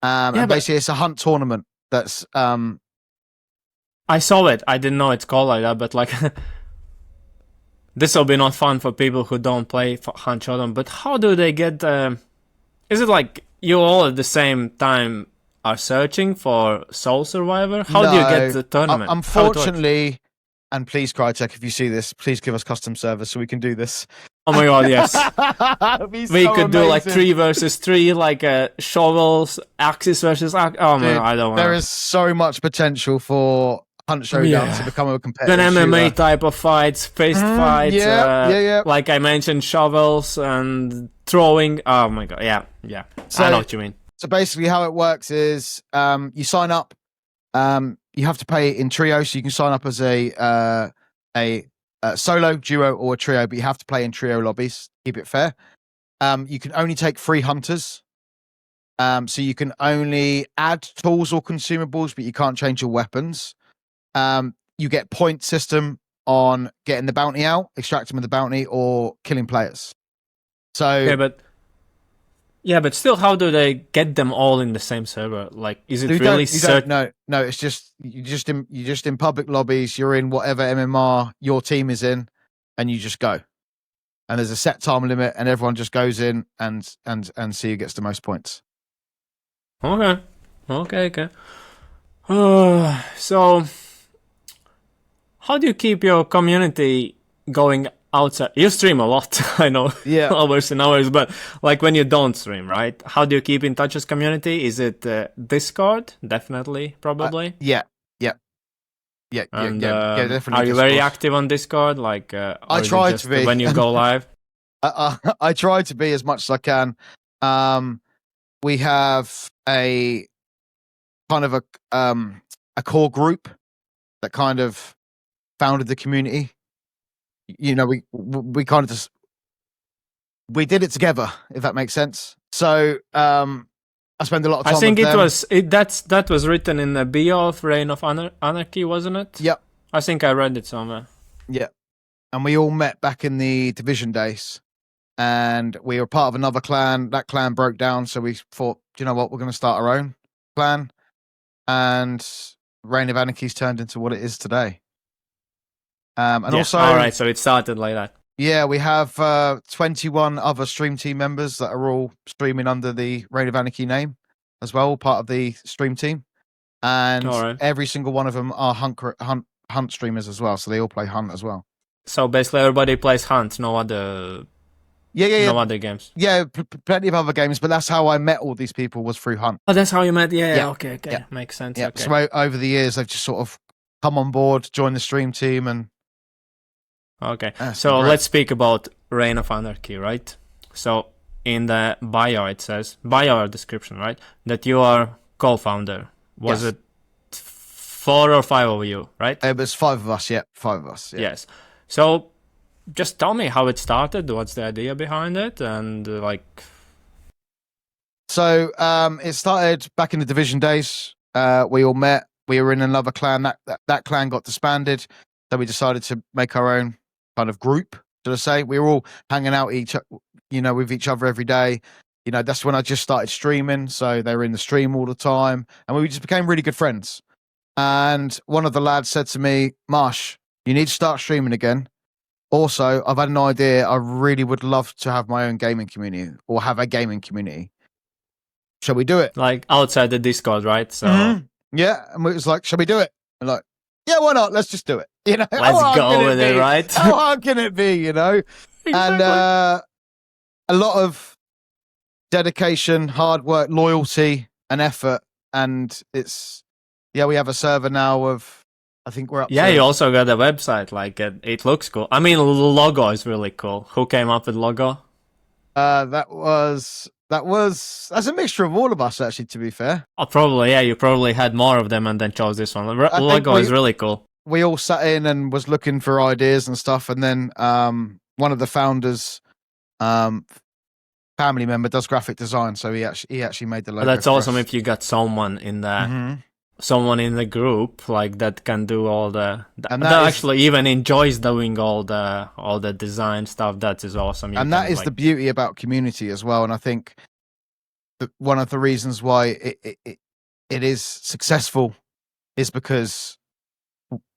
Speaker 1: And basically, it's a hunt tournament. That's
Speaker 2: I saw it. I didn't know it's called like that, but like this will be not fun for people who don't play hunt tournament. But how do they get? Is it like you all at the same time are searching for Soul Survivor? How do you get the tournament?
Speaker 1: Unfortunately, and please, Crytek, if you see this, please give us custom service so we can do this.
Speaker 2: Oh my god, yes. We could do like 3 versus 3, like shovels, axes versus axes. Oh man, I don't want.
Speaker 1: There is so much potential for Hunt Showdown to become a competitive
Speaker 2: then MMA
Speaker 1: shooter.
Speaker 2: type of fights, fist fights.
Speaker 1: Yeah.
Speaker 2: Like I mentioned, shovels and throwing. Oh my god, yeah. So, I know what you mean.
Speaker 1: So basically, how it works is you sign up. You have to pay in trio, so you can sign up as a solo, duo, or a trio, but you have to play in trio lobbies. Keep it fair. You can only take 3 hunters. So you can only add tools or consumables, but you can't change your weapons. You get point system on getting the bounty out, extracting the bounty, or killing players. So
Speaker 2: yeah, but still, how do they get them all in the same server? Like, is it really certain?
Speaker 1: No. It's just you're just in public lobbies. You're in whatever MMR your team is in, and you just go. And there's a set time limit, and everyone just goes in and see who gets the most points.
Speaker 2: Okay. So, how do you keep your community going outside? You stream a lot, I know.
Speaker 1: Yeah.
Speaker 2: Hours and hours, but like when you don't stream, right? How do you keep in touch with community? Is it Discord? Definitely, probably.
Speaker 1: Yeah, definitely.
Speaker 2: Are you very active on Discord? Like,
Speaker 1: I try to be
Speaker 2: when you go live.
Speaker 1: I try to be as much as I can. We have a kind of a core group that kind of founded the community. We kind of just did it together, if that makes sense. So I spend a lot of time.
Speaker 2: I think
Speaker 1: with
Speaker 2: that was written in the bio of Reign of Anarchy, wasn't it?
Speaker 1: Yep.
Speaker 2: I think I read it somewhere.
Speaker 1: Yeah, and we all met back in the division days, and we were part of another clan. That clan broke down, so we thought, you know what, we're going to start our own. clan, and Reign of Anarchy's turned into what it is today. And
Speaker 2: Yeah.
Speaker 1: also,
Speaker 2: All right, so it started like that.
Speaker 1: yeah, we have 21 other stream team members that are all streaming under the Reign of Anarchy name as well, part of the stream team. And
Speaker 2: All right.
Speaker 1: every single one of them are hunt streamers as well, so they all play Hunt as well.
Speaker 2: So basically, everybody plays Hunt. No other.
Speaker 1: Yeah.
Speaker 2: No other games.
Speaker 1: Yeah, plenty of other games, but that's how I met all these people, was through Hunt.
Speaker 2: Oh, that's how you met. Yeah.
Speaker 1: Yeah.
Speaker 2: Okay.
Speaker 1: Yeah.
Speaker 2: Makes sense.
Speaker 1: Yeah.
Speaker 2: Okay.
Speaker 1: So over the years, they've just sort of come on board, joined the stream team, and
Speaker 2: Okay.
Speaker 1: That's
Speaker 2: So
Speaker 1: great.
Speaker 2: let's speak about Reign of Anarchy, right? So in the bio it says, bio description, right, that you are co-founder. Was
Speaker 1: Yes.
Speaker 2: it 4 or 5 of you, right?
Speaker 1: It was 5 of us. Yeah, 5 of us. Yeah.
Speaker 2: Yes. So just tell me how it started. What's the idea behind it, and like.
Speaker 1: So it started back in the Division days. We all met. We were in another clan. That clan got disbanded. So we decided to make our own kind of group, should I say. We were all hanging out with each other every day. That's when I just started streaming. So they were in the stream all the time. And we just became really good friends. And one of the lads said to me, Marsh, you need to start streaming again. Also, I've had an idea. I really would love to have my own gaming community, or have a gaming community. Shall we do it?
Speaker 2: Like outside the Discord, right? So
Speaker 1: Yeah, and it was like, shall we do it? And like, yeah, why not? Let's just do it.
Speaker 2: let's
Speaker 1: How hard
Speaker 2: go
Speaker 1: can
Speaker 2: with it,
Speaker 1: be?
Speaker 2: right?
Speaker 1: How hard can it be? And a lot of dedication, hard work, loyalty, and effort. And we have a server now of, I think we're up.
Speaker 2: Yeah,
Speaker 1: to,
Speaker 2: you also got a website. Like it looks cool. I mean, logo is really cool. Who came up with logo?
Speaker 1: That's a mixture of all of us, actually, to be fair.
Speaker 2: Oh, probably, yeah. You probably had more of them and then chose this one. Logo is really cool.
Speaker 1: We all sat in and was looking for ideas and stuff, and then one of the founders, family member, does graphic design, so he actually made the logo.
Speaker 2: That's awesome if you got someone in the group like that can do all that actually even enjoys doing all the design stuff. That is awesome.
Speaker 1: That is the beauty about community as well. And I think that one of the reasons why it is successful is because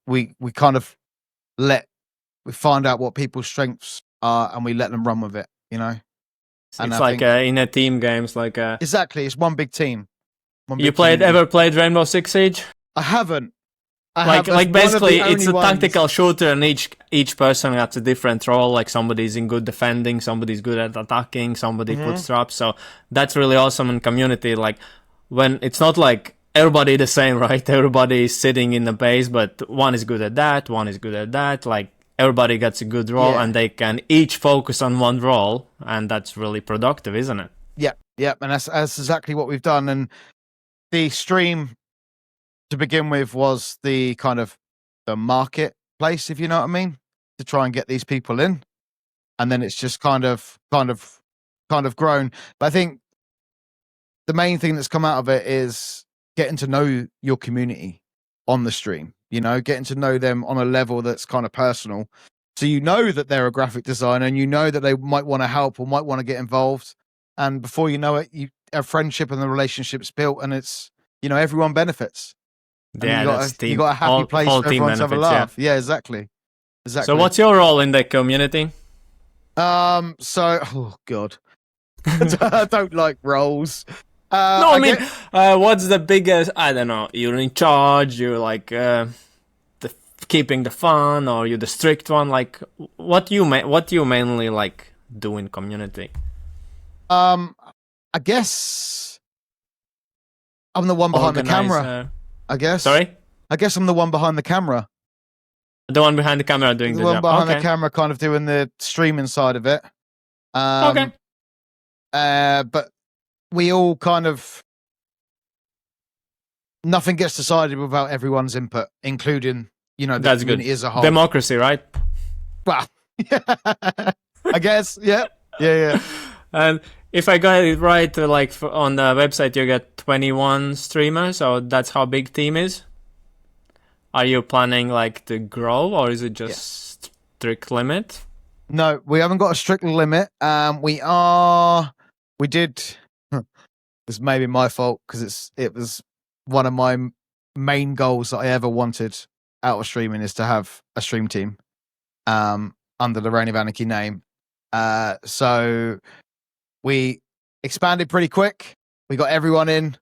Speaker 1: we kind of we find out what people's strengths are and we let them run with it.
Speaker 2: It's like in a team games, like
Speaker 1: exactly. It's one big team.
Speaker 2: You ever played Rainbow Six Siege?
Speaker 1: I haven't.
Speaker 2: Like basically, it's a tactical shooter, and each person has a different role. Like somebody's in good defending, somebody's good at attacking, somebody puts traps. So that's really awesome in community. Like when it's not like everybody the same, right? Everybody is sitting in the base, but one is good at that, one is good at that. Like everybody gets a good role, and they can each focus on one role, and that's really productive, isn't it?
Speaker 1: Yeah, and that's exactly what we've done. And the stream, to begin with, was the kind of the marketplace, if you know what I mean, to try and get these people in, and then it's just kind of grown. But I think the main thing that's come out of it is getting to know your community on the stream. Getting to know them on a level that's kind of personal, so that they're a graphic designer, and that they might want to help or might want to get involved. And before you know it, a friendship and the relationship's built, and it's everyone benefits.
Speaker 2: Yeah,
Speaker 1: you got a happy place for everyone to have a laugh. Yeah, exactly.
Speaker 2: So what's your role in the community?
Speaker 1: Oh god, I don't like roles.
Speaker 2: What's the biggest? I don't know. You're in charge. You're like keeping the fun, or you're the strict one. Like what you mainly like do in community?
Speaker 1: I guess I'm the one behind the camera. I guess.
Speaker 2: Sorry?
Speaker 1: I guess I'm the one behind the camera.
Speaker 2: The one behind the camera doing the job.
Speaker 1: The one behind the camera, kind of doing the streaming side of it.
Speaker 2: Okay.
Speaker 1: But we all kind of, nothing gets decided without everyone's input, including the community as a whole.
Speaker 2: Democracy, right?
Speaker 1: Well, I guess. Yeah.
Speaker 2: And if I got it right, on the website, you get 21 streamers, so that's how big team is. Are you planning to grow, or is it just strict limit?
Speaker 1: No, we haven't got a strict limit. We did was maybe my fault because it was one of my main goals that I ever wanted out of streaming is to have a stream team under the Reign of Anarchy name. So we expanded pretty quick. We got everyone in,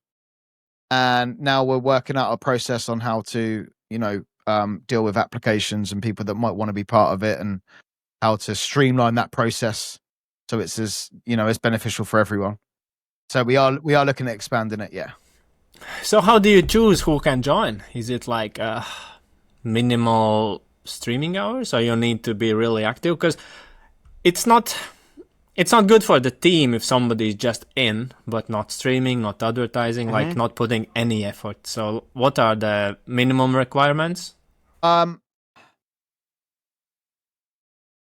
Speaker 1: and now we're working out a process on how to, deal with applications and people that might want to be part of it, and how to streamline that process so it's as beneficial for everyone. So we are looking at expanding it. Yeah.
Speaker 2: So how do you choose who can join? Is it like minimal streaming hours, or you need to be really active? Because it's not good for the team if somebody is just in but not streaming, not advertising, like not putting any effort. So what are the minimum requirements?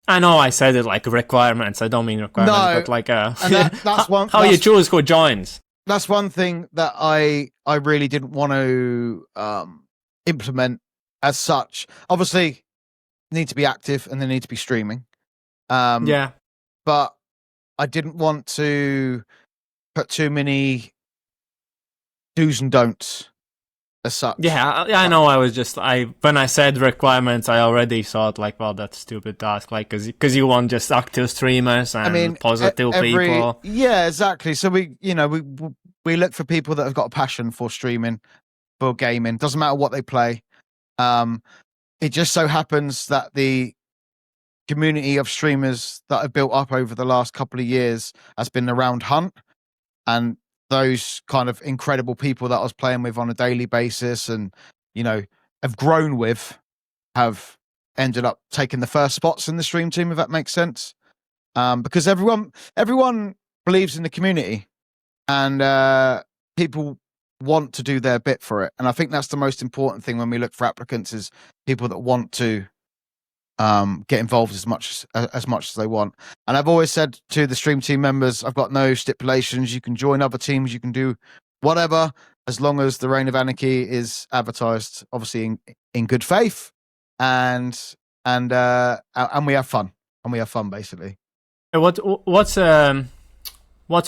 Speaker 2: I know I said it like requirements. I don't mean requirements, but like
Speaker 1: that's one.
Speaker 2: How you choose who joins?
Speaker 1: That's one thing that I really didn't want to implement as such. Obviously, they need to be active and they need to be streaming.
Speaker 2: Yeah,
Speaker 1: but I didn't want to put too many do's and don'ts as such.
Speaker 2: Yeah, I know. When I said requirements, I already thought like, well, that's a stupid task, like, because you want just active streamers and positive people.
Speaker 1: Yeah, exactly. So we look for people that have got a passion for streaming, for gaming. Doesn't matter what they play. It just so happens that the community of streamers that have built up over the last couple of years has been around Hunt, and those kind of incredible people that I was playing with on a daily basis and, have grown with, have ended up taking the first spots in the stream team, if that makes sense. Because everyone believes in the community, and people want to do their bit for it. And I think that's the most important thing when we look for applicants, is people that want to get involved as much as they want. And I've always said to the stream team members, I've got no stipulations. You can join other teams, you can do whatever, as long as the Reign of Anarchy is advertised, obviously in good faith, and we have fun, basically.
Speaker 2: What's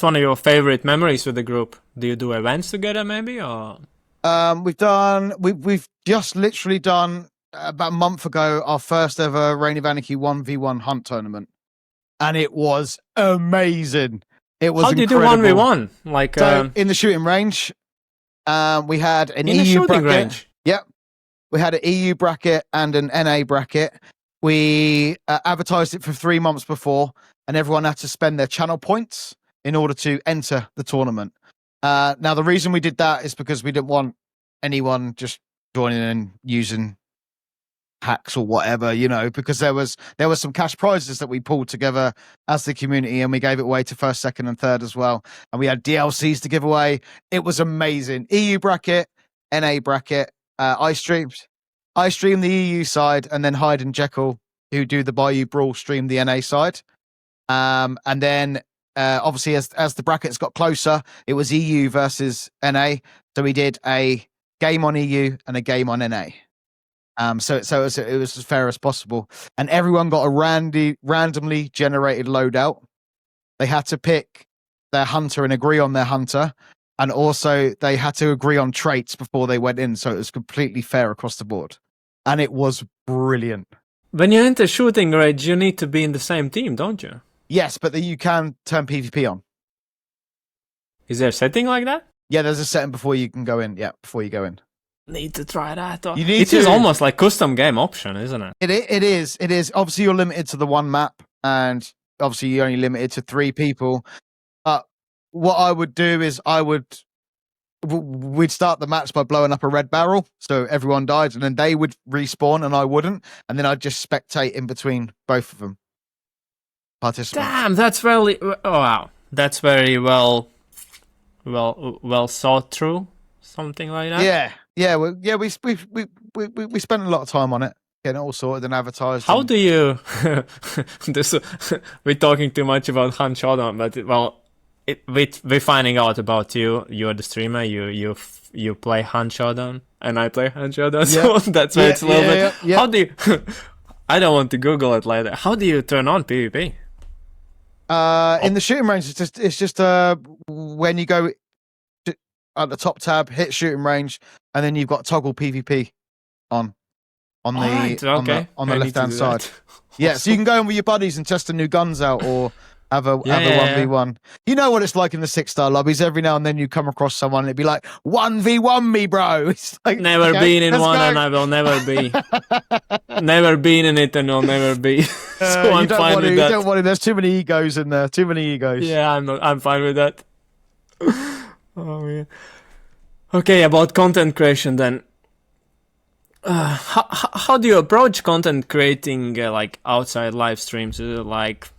Speaker 2: one of your favorite memories with the group? Do you do events together, maybe, or?
Speaker 1: We've just literally done, about a month ago, our first ever Reign of Anarchy 1v1 Hunt tournament, and it was amazing. It was incredible.
Speaker 2: How do you do 1v1? Like,
Speaker 1: so in the shooting range, we had an EU bracket.
Speaker 2: Range?
Speaker 1: Yep, we had an EU bracket and an NA bracket. We advertised it for 3 months before, and everyone had to spend their channel points in order to enter the tournament. Now, the reason we did that is because we didn't want anyone just joining and using hacks or whatever, because there was some cash prizes that we pulled together as the community, and we gave it away to first, second, and third as well. And we had DLCs to give away. It was amazing. EU bracket, NA bracket. I streamed the EU side, and then Hyde and Jekyll, who do the Bayou Brawl, streamed the NA side. And then obviously as the brackets got closer, it was EU versus NA. So we did a game on EU and a game on NA. So it was as fair as possible, and everyone got a randomly generated loadout. They had to pick their hunter and agree on their hunter, and also they had to agree on traits before they went in. So it was completely fair across the board, and it was brilliant.
Speaker 2: When you enter shooting range, you need to be in the same team, don't you?
Speaker 1: Yes, but you can turn PvP on.
Speaker 2: Is there a setting like that?
Speaker 1: Yeah, there's a setting before you can go in. Yeah, before you go in.
Speaker 2: Need to try that. It is almost like custom game option, isn't it?
Speaker 1: It is. Obviously, you're limited to the one map, and obviously you're only limited to 3 people. But what I would do is we'd start the match by blowing up a red barrel, so everyone died, and then they would respawn and I wouldn't, and then I'd just spectate in between both of them. Participants.
Speaker 2: Damn, that's really wow. That's very well thought through. Something like that.
Speaker 1: We spent a lot of time on it, getting it all sorted and advertised.
Speaker 2: How do you? We're talking too much about Hunt Showdown, but we're finding out about you. You're the streamer. You play Hunt Showdown, and I play Hunt Showdown. So that's why it's a little bit. Yeah. How do you? I don't want to Google it later. How do you turn on PvP?
Speaker 1: In the shooting range, it's just when you go at the top tab, hit shooting range, and then you've got toggle PvP on the
Speaker 2: Alright, okay.
Speaker 1: on the
Speaker 2: I need
Speaker 1: left
Speaker 2: to
Speaker 1: hand
Speaker 2: do
Speaker 1: side.
Speaker 2: that.
Speaker 1: Yeah, so you can go in with your buddies and test the new guns out, or have a 1v1. You know what it's like in the 6-star lobbies. Every now and then you come across someone and it'd be like 1v1 me, bro. It's like,
Speaker 2: Never
Speaker 1: okay,
Speaker 2: been in
Speaker 1: let's
Speaker 2: one,
Speaker 1: go.
Speaker 2: and I will never be. Never been in it, and will never be. So I'm fine with that.
Speaker 1: You don't want to. There's too many egos in there. Too many egos.
Speaker 2: Yeah, I'm fine with that. Oh yeah. Okay, about content creation then. How do you approach content creating like outside live streams? Is it like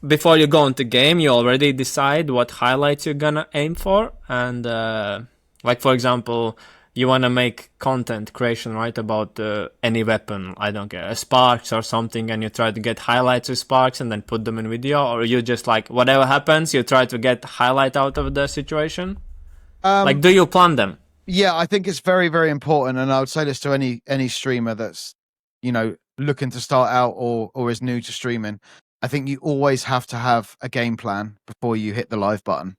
Speaker 2: before you go into game, you already decide what highlights you're gonna aim for, and like for example, you wanna make content creation right about any weapon, I don't care, sparks or something, and you try to get highlights with sparks and then put them in video, or you just like whatever happens, you try to get highlight out of the situation. Like, do you plan them?
Speaker 1: Yeah, I think it's very, very important, and I would say this to any streamer that's, you know, looking to start out or is new to streaming. I think you always have to have a game plan before you hit the live button.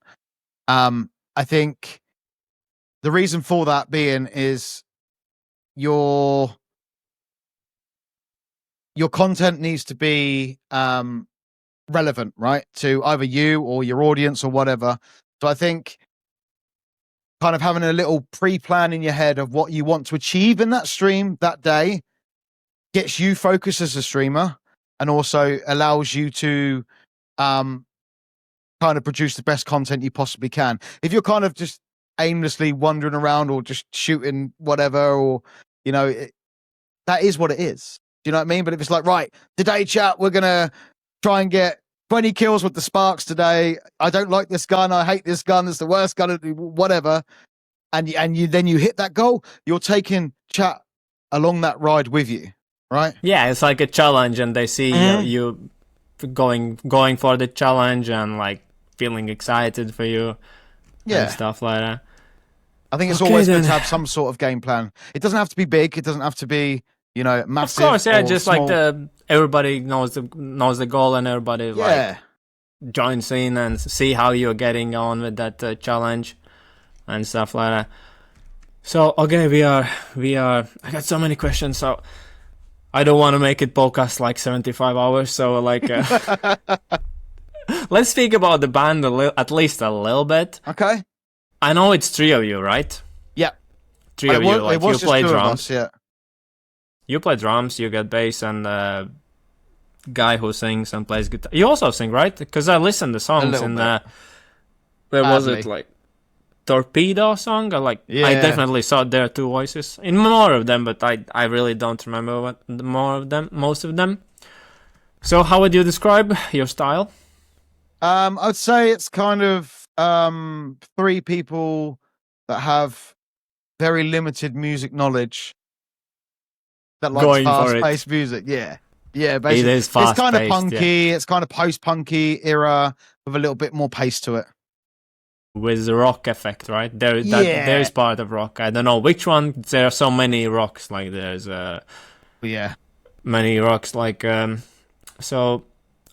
Speaker 1: I think the reason for that being is your content needs to be relevant, right, to either you or your audience or whatever. So I think kind of having a little pre-plan in your head of what you want to achieve in that stream that day gets you focused as a streamer, and also allows you to kind of produce the best content you possibly can. If you're kind of just aimlessly wandering around or just shooting whatever, or, you know, that is what it is. Do you know what I mean? But if it's like, right, today, chat, we're going to try and get 20 kills with the sparks today. I don't like this gun. I hate this gun. It's the worst gun, whatever. And you then you hit that goal, you're taking chat along that ride with you, right?
Speaker 2: Yeah, it's like a challenge, and they see you going for the challenge and like feeling excited for you, and stuff like that.
Speaker 1: I think it's always good to have some sort of game plan. It doesn't have to be big. It doesn't have to be, you know, massive.
Speaker 2: Of course, yeah, just
Speaker 1: small.
Speaker 2: like everybody knows the goal, and everybody like joins in and see how you're getting on with that challenge and stuff like that. So okay, we are. I got so many questions, so I don't want to make it podcast like 75 hours. So like, let's speak about the band at least a little bit.
Speaker 1: Okay.
Speaker 2: I know it's 3 of you, right?
Speaker 1: Yeah.
Speaker 2: 3 of you. Like, you play drums.
Speaker 1: Yeah.
Speaker 2: You play drums. You get bass, and guy who sings and plays guitar. You also sing, right? Because I listened to songs in where was it, like Torpedo song? Or like, I definitely saw there are 2 voices in more of them, but I really don't remember most of them. So how would you describe your style?
Speaker 1: I would say it's kind of 3 people that have very limited music knowledge that likes fast-paced music. Yeah, basically.
Speaker 2: It is fast-paced.
Speaker 1: It's kind of punky. It's kind of post-punky era with a little bit more pace to it.
Speaker 2: With the rock effect, right? There is part of rock. I don't know which one. There are so many rocks. Like there's many rocks. Like so.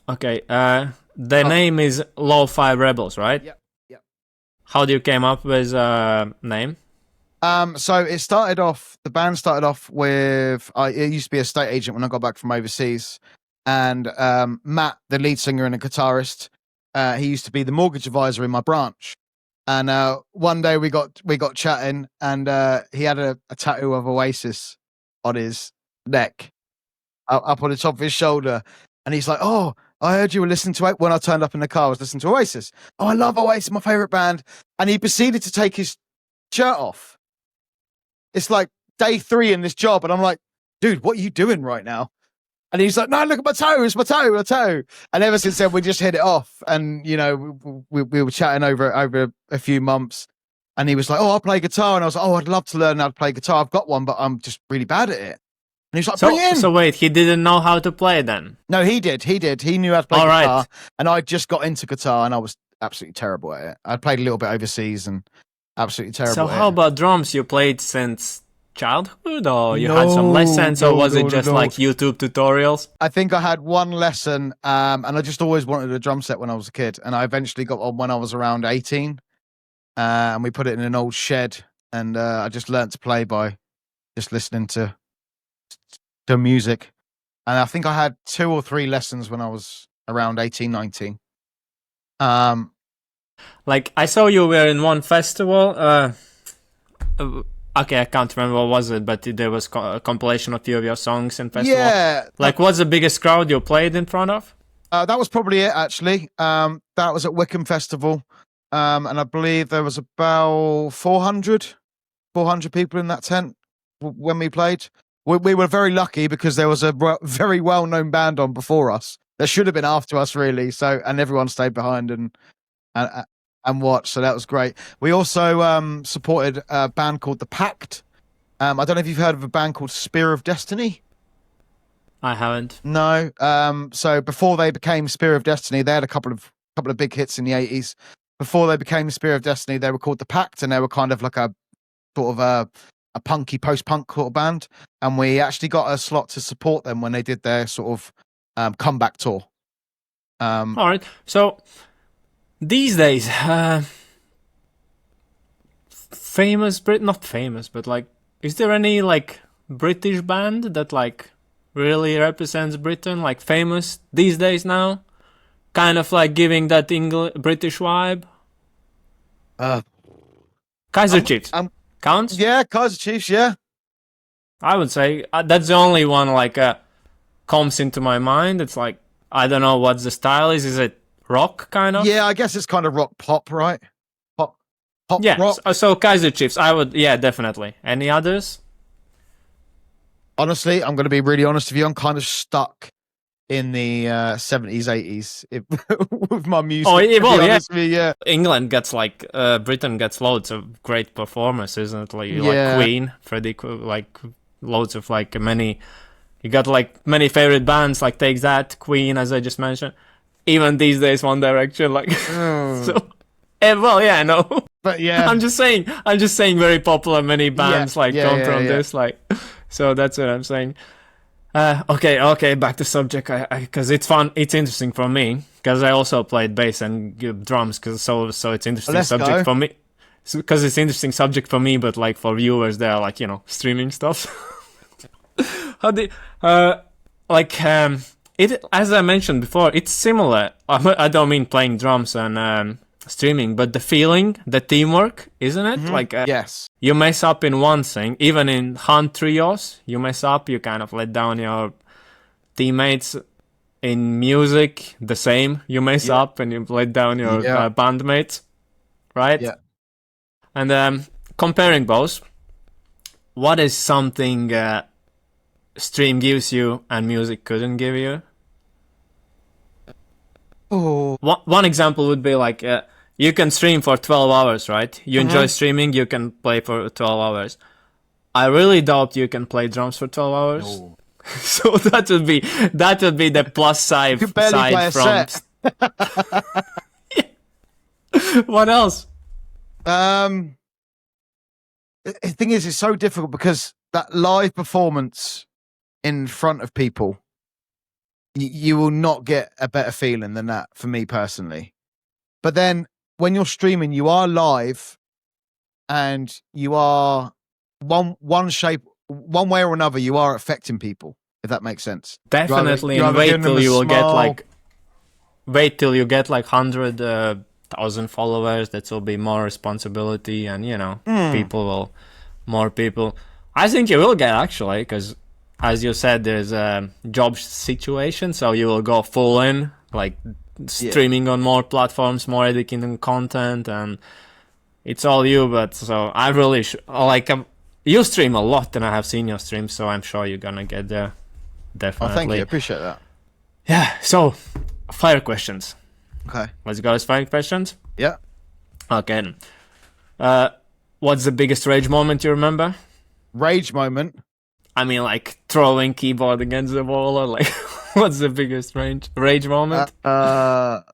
Speaker 2: Okay. The name is Lo-Fi Rebels, right?
Speaker 1: Yep.
Speaker 2: How do you came up with name?
Speaker 1: So it started off. The band started off with. It used to be a estate agent when I got back from overseas, and Matt, the lead singer and a guitarist, he used to be the mortgage advisor in my branch. And one day we got chatting, and he had a tattoo of Oasis on his neck, up on the top of his shoulder. And he's like, "Oh, I heard you were listening to it." When I turned up in the car, I was listening to Oasis. "Oh, I love Oasis, my favorite band." And he proceeded to take his shirt off. It's like day 3 in this job, and I'm like, "Dude, what are you doing right now?" And he's like, "No, look at my toe. It's my toe. And ever since then, we just hit it off. And, you know, we were chatting over a few months. And he was like, "Oh, I play guitar." And I was like, "Oh, I'd love to learn how to play guitar. I've got one, but I'm just really bad at it." And he's like, "Bring in."
Speaker 2: So wait, he didn't know how to play then?
Speaker 1: No, he did. He knew how to play guitar. Right. And I just got into guitar, and I was absolutely terrible at it. I played a little bit overseas and absolutely terrible at it.
Speaker 2: So how about drums? You played since childhood, or you had some lessons, or was it just like YouTube tutorials?
Speaker 1: I think I had one lesson, and I just always wanted a drum set when I was a kid, and I eventually got one when I was around 18. and we put it in an old shed. And I just learnt to play by just listening to music. And I think I had 2 or 3 lessons when I was around 18, 19.
Speaker 2: Like, I saw you were in one festival. Okay, I can't remember what was it, but there was a compilation of few of your songs in festival.
Speaker 1: Yeah.
Speaker 2: Like, what's the biggest crowd you played in front of?
Speaker 1: That was probably it, actually. That was at Wickham Festival. And I believe there was about 400 people in that tent when we played. We were very lucky because there was a very well-known band on before us. That should have been after us, really. So, and everyone stayed behind and watched. So that was great. We also supported a band called The Pact. I don't know if you've heard of a band called Spear of Destiny.
Speaker 2: I haven't.
Speaker 1: No. So before they became Spear of Destiny, they had a couple of big hits in the 80s. Before they became Spear of Destiny, they were called The Pact, and they were kind of like a sort of a punky post-punk sort of band. And we actually got a slot to support them when they did their sort of comeback tour.
Speaker 2: All right. So these days, not famous, but like, is there any like British band that like really represents Britain, like famous these days now? Kind of like giving that British vibe? Kaiser Chiefs. Counts?
Speaker 1: Yeah, Kaiser Chiefs, yeah.
Speaker 2: I would say that's the only one like comes into my mind. It's like, I don't know what the style is. Is it rock kind of?
Speaker 1: Yeah, I guess it's kind of rock pop, right? Pop
Speaker 2: yeah,
Speaker 1: rock.
Speaker 2: So Kaiser Chiefs, I would, yeah, definitely. Any others?
Speaker 1: Honestly, I'm going to be really honest with you. I'm kind of stuck in the 70s, 80s with my music.
Speaker 2: Oh, well, yeah.
Speaker 1: Yeah.
Speaker 2: England gets like, Britain gets loads of great performers, isn't it? Like,
Speaker 1: Yeah.
Speaker 2: like Queen, Freddie, like loads of like many. You got like many favorite bands, like Take That, Queen, as I just mentioned. Even these days, One Direction, like. So, well, yeah, I know.
Speaker 1: But yeah,
Speaker 2: I'm just saying very popular, many bands come from this, like. So that's what I'm saying. Okay, back to subject, because it's fun, it's interesting for me, because I also played bass and drums, so it's interesting subject for me. Because it's interesting subject for me, but like for viewers, they're like, streaming stuff. It, as I mentioned before, it's similar. I don't mean playing drums and streaming, but the feeling, the teamwork, isn't it?
Speaker 1: Mm-hmm.
Speaker 2: Like,
Speaker 1: yes,
Speaker 2: you mess up in one thing, even in hunt trios, you mess up, you kind of let down your teammates. In music, the same, you mess up and you let down your bandmates, right?
Speaker 1: Yeah.
Speaker 2: And comparing both, what is something stream gives you and music couldn't give you?
Speaker 1: Oh.
Speaker 2: One example would be like, you can stream for 12 hours, right? You enjoy streaming, you can play for 12 hours. I really doubt you can play drums for 12 hours.
Speaker 1: No.
Speaker 2: So that would be the plus side.
Speaker 1: You barely play a set.
Speaker 2: What else?
Speaker 1: The thing is, it's so difficult because that live performance in front of people, you will not get a better feeling than that for me personally. But then when you're streaming, you are live and you are one way or another, you are affecting people, if that makes sense.
Speaker 2: Definitely, and wait till you get like 100,000 followers. That will be more responsibility, and more people. I think you will get, actually, because as you said, there's a job situation, so you will go full in, like streaming on more platforms, more editing content, and it's all you. But so I really you stream a lot, and I have seen your streams, so I'm sure you're gonna get there. Definitely.
Speaker 1: Oh, thank you. I appreciate that.
Speaker 2: Yeah. So, fire questions.
Speaker 1: Okay.
Speaker 2: Let's go with fire questions.
Speaker 1: Yeah.
Speaker 2: Okay. What's the biggest rage moment you remember?
Speaker 1: Rage moment?
Speaker 2: I mean, like throwing keyboard against the wall, or like, what's the biggest rage moment?
Speaker 1: I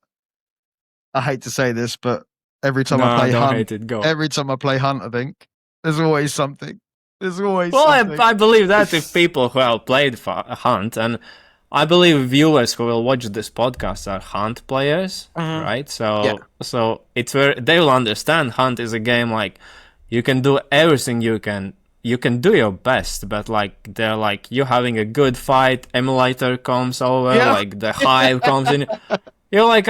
Speaker 1: hate to say this, but every time I play Hunt, every time I play Hunt, I think there's always something. There's always something.
Speaker 2: I believe that if people who have played Hunt, and I believe viewers who will watch this podcast are Hunt players, right? So it's where they will understand Hunt is a game like you can do everything you can do your best, but like they're like you having a good fight, emulator comes over, like the hive comes in. You're like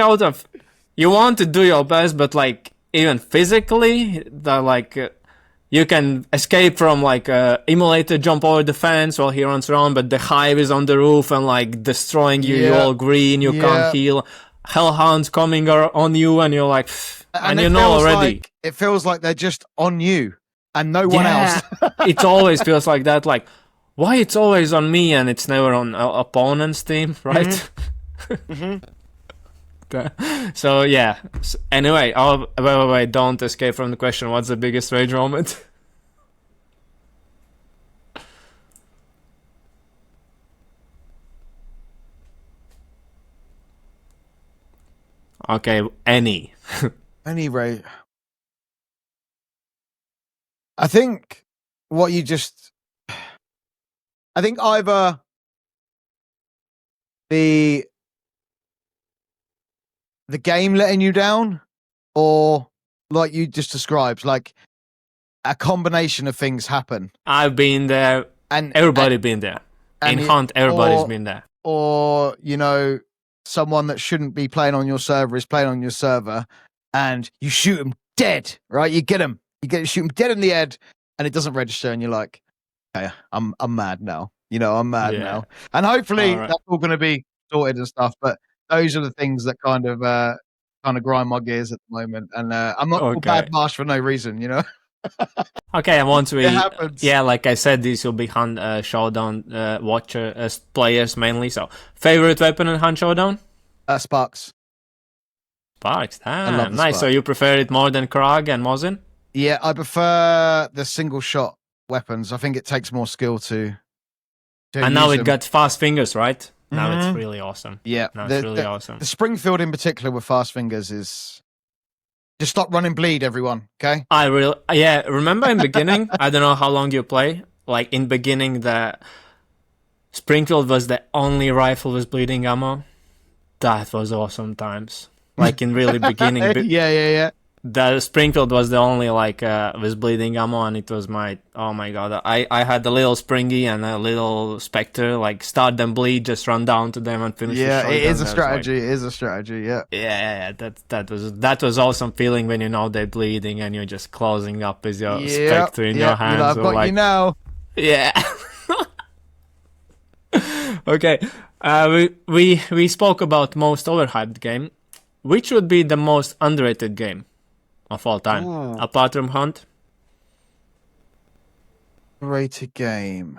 Speaker 2: you want to do your best, but like even physically, they're like you can escape from like emulator, jump over the fence while he runs around, but the hive is on the roof and like destroying you. You're all green, you can't heal. Hellhounds coming on you, and you're like, and you know already.
Speaker 1: Like, it feels like they're just on you and no one else.
Speaker 2: It always feels like that. Like, why it's always on me and it's never on opponent's team, right? So yeah. Anyway, wait, don't escape from the question. What's the biggest rage moment? Okay, any.
Speaker 1: Anyway, I think I think either the game letting you down, or like you just described, like a combination of things happen.
Speaker 2: I've been there, and everybody been there. In Hunt, everybody's been there.
Speaker 1: Or, you know, someone that shouldn't be playing on your server is playing on your server, and you shoot him dead, right? You get him. You shoot him dead in the head, and it doesn't register, and you're like, okay, I'm mad now. You know, I'm mad now. And hopefully that's all going to be sorted and stuff, but those are the things that kind of grind my gears at the moment. And I'm not called Bad Marsh for no reason, you know?
Speaker 2: Okay, and once like I said, these will be Hunt Showdown watcher players mainly. So, favorite weapon in Hunt Showdown?
Speaker 1: Sparks.
Speaker 2: Sparks, nice. Spark. So you prefer it more than Krag and Mosin?
Speaker 1: Yeah, I prefer the single shot weapons. I think it takes more skill to
Speaker 2: and now it got fast fingers, right? Now it's really awesome.
Speaker 1: Yeah,
Speaker 2: it's really awesome.
Speaker 1: The Springfield in particular with fast fingers is just stop running bleed, everyone. Okay.
Speaker 2: Remember in beginning, I don't know how long you play. Like in beginning, the Springfield was the only rifle with bleeding ammo. That was awesome times. Like in really beginning.
Speaker 1: Yeah.
Speaker 2: The Springfield was the only like with bleeding ammo, and it was oh my god. I had a little Springy and a little Spectre, like start them bleed, just run down to them and finish.
Speaker 1: Yeah, it is a strategy. It is a strategy. Yeah.
Speaker 2: Yeah. That was awesome feeling when you know they're bleeding and you're just closing up with your Spectre in your hands.
Speaker 1: I've got you now.
Speaker 2: Yeah. Okay. We spoke about most overhyped game. Which would be the most underrated game of all time, apart from Hunt?
Speaker 1: Rated game.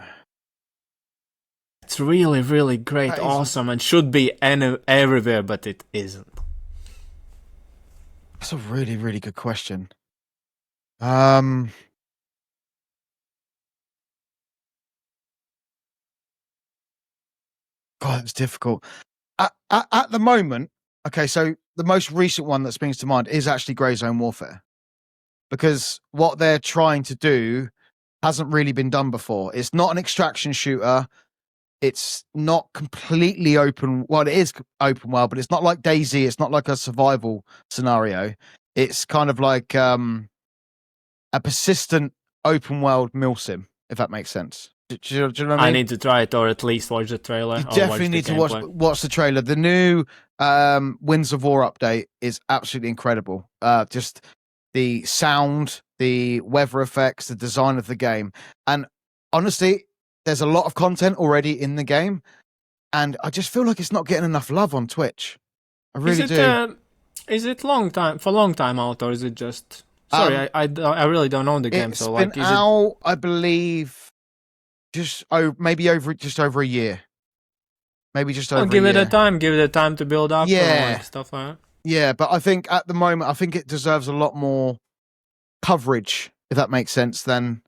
Speaker 2: It's really, really great, awesome, and should be everywhere, but it isn't.
Speaker 1: That's a really, really good question. God, it's difficult. At the moment, okay, so the most recent one that springs to mind is actually Grey Zone Warfare, because what they're trying to do hasn't really been done before. It's not an extraction shooter. It's not completely open. Well, it is open world, but it's not like DayZ. It's not like a survival scenario. It's kind of like a persistent open world milsim, if that makes sense. Do you know what I mean?
Speaker 2: I need to try it, or at least watch the trailer.
Speaker 1: You definitely need to watch the trailer. The new Winds of War update is absolutely incredible. Just the sound, the weather effects, the design of the game. And honestly, there's a lot of content already in the game, and I just feel like it's not getting enough love on Twitch. I really do.
Speaker 2: Is it long time out, or is it just... Sorry, I really don't know the game. So like,
Speaker 1: I believe... just over a year, maybe just over.
Speaker 2: Give it a time to build up. Stuff like that.
Speaker 1: Yeah, but I think at the moment, I think it deserves a lot more coverage, if that makes sense. Than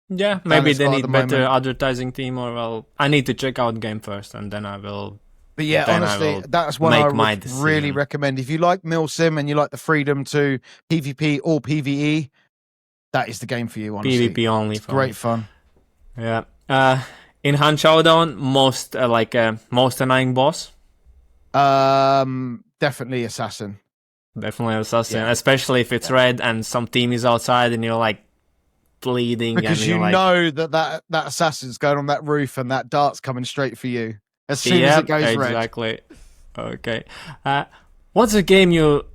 Speaker 2: maybe they need better advertising team, or I need to check out game first, and then I will.
Speaker 1: But yeah, honestly, that's one I would really recommend. If you like milsim and you like the freedom to PvP or PvE, that is the game for you. Honestly,
Speaker 2: PvP only.
Speaker 1: It's great fun.
Speaker 2: Yeah. In Hunt Showdown, most most annoying boss.
Speaker 1: Definitely assassin.
Speaker 2: Definitely assassin,
Speaker 1: Yeah.
Speaker 2: especially if it's red and some team is outside and you're like bleeding
Speaker 1: Because
Speaker 2: and
Speaker 1: you
Speaker 2: you're like,
Speaker 1: know that assassin's going on that roof and that dart's coming straight for you as soon as it
Speaker 2: yep,
Speaker 1: goes red.
Speaker 2: exactly. Okay. What's a game you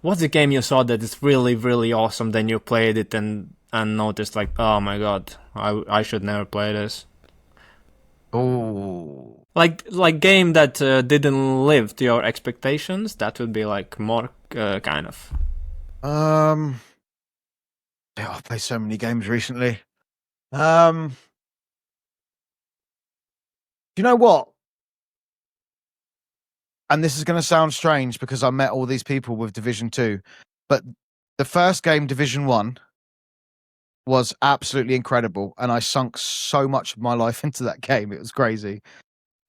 Speaker 2: what's a game you saw that is really, really awesome, then you played it and noticed like, oh my god, I should never play this.
Speaker 1: Oh.
Speaker 2: Like game that didn't live to your expectations, that would be like more kind of.
Speaker 1: Yeah, I've played so many games recently. You know what? And this is going to sound strange because I met all these people with Division 2, but the first game, Division 1, was absolutely incredible. And I sunk so much of my life into that game. It was crazy.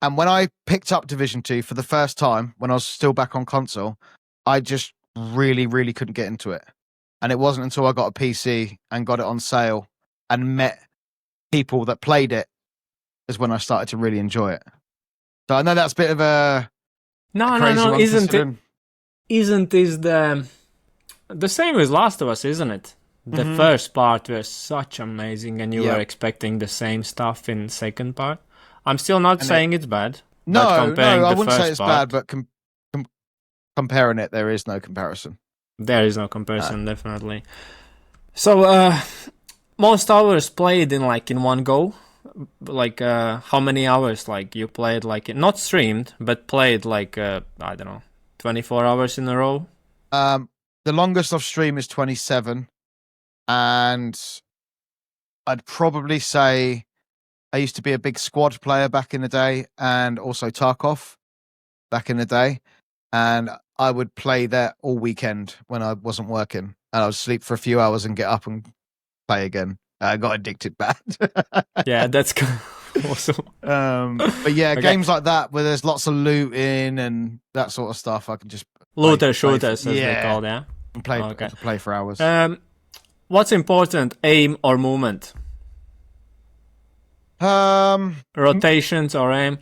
Speaker 1: And when I picked up Division 2 for the first time, when I was still back on console, I just really, really couldn't get into it. And it wasn't until I got a PC and got it on sale and met people that played it is when I started to really enjoy it. So I know that's a bit of a
Speaker 2: No,
Speaker 1: crazy one.
Speaker 2: Isn't this the same as Last of Us, isn't it? The first part was such amazing, and you were expecting the same stuff in second part. I'm still not saying it's bad.
Speaker 1: No, I wouldn't say it's
Speaker 2: part,
Speaker 1: bad, but comparing it, there is no comparison.
Speaker 2: There is no comparison, definitely. So, most hours played in one go. Like, how many hours like you played not streamed, but played I don't know, 24 hours in a row?
Speaker 1: The longest I've streamed is 27, and I'd probably say I used to be a big squad player back in the day, and also Tarkov back in the day, and I would play that all weekend when I wasn't working, and I would sleep for a few hours and get up and play again. I got addicted bad.
Speaker 2: Yeah, that's awesome.
Speaker 1: But yeah, okay. Games like that where there's lots of looting and that sort of stuff, I can just
Speaker 2: looter shooters, as they call, yeah.
Speaker 1: And play for hours.
Speaker 2: What's important, aim or movement? Rotations or aim?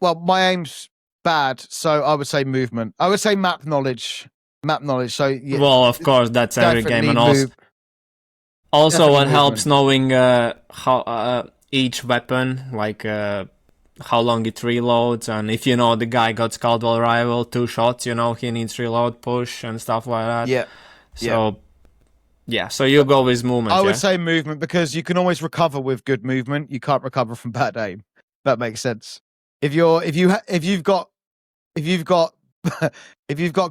Speaker 1: Well, my aim's bad, so I would say movement. I would say map knowledge. So yeah,
Speaker 2: well, of course, that's every game, and also what helps knowing how each weapon, how long it reloads, and if you know the guy got Scaldwell Rival 2 shots, you know he needs reload, push, and stuff like that.
Speaker 1: Yeah.
Speaker 2: So yeah, so you go with movement.
Speaker 1: I would say movement because you can always recover with good movement. You can't recover from bad aim. That makes sense. If you've got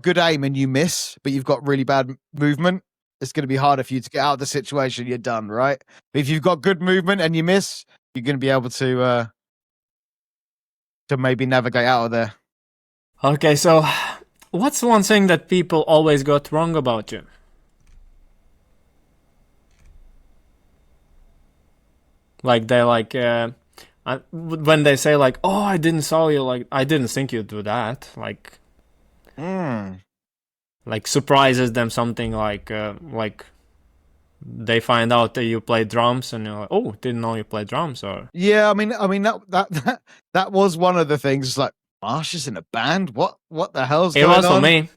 Speaker 1: good aim and you miss, but you've got really bad movement, it's going to be harder for you to get out of the situation. You're done, right? But if you've got good movement and you miss, you're going to be able to maybe navigate out of there.
Speaker 2: Okay, so what's one thing that people always got wrong about you? Like they when they say oh, I didn't saw you, I didn't think you'd do that, surprises them something like they find out that you play drums and you're like, oh, didn't know you play drums. Or
Speaker 1: yeah, I mean that was one of the things. Like, Marsh is in a band. What the hell's going on?
Speaker 2: It was for me.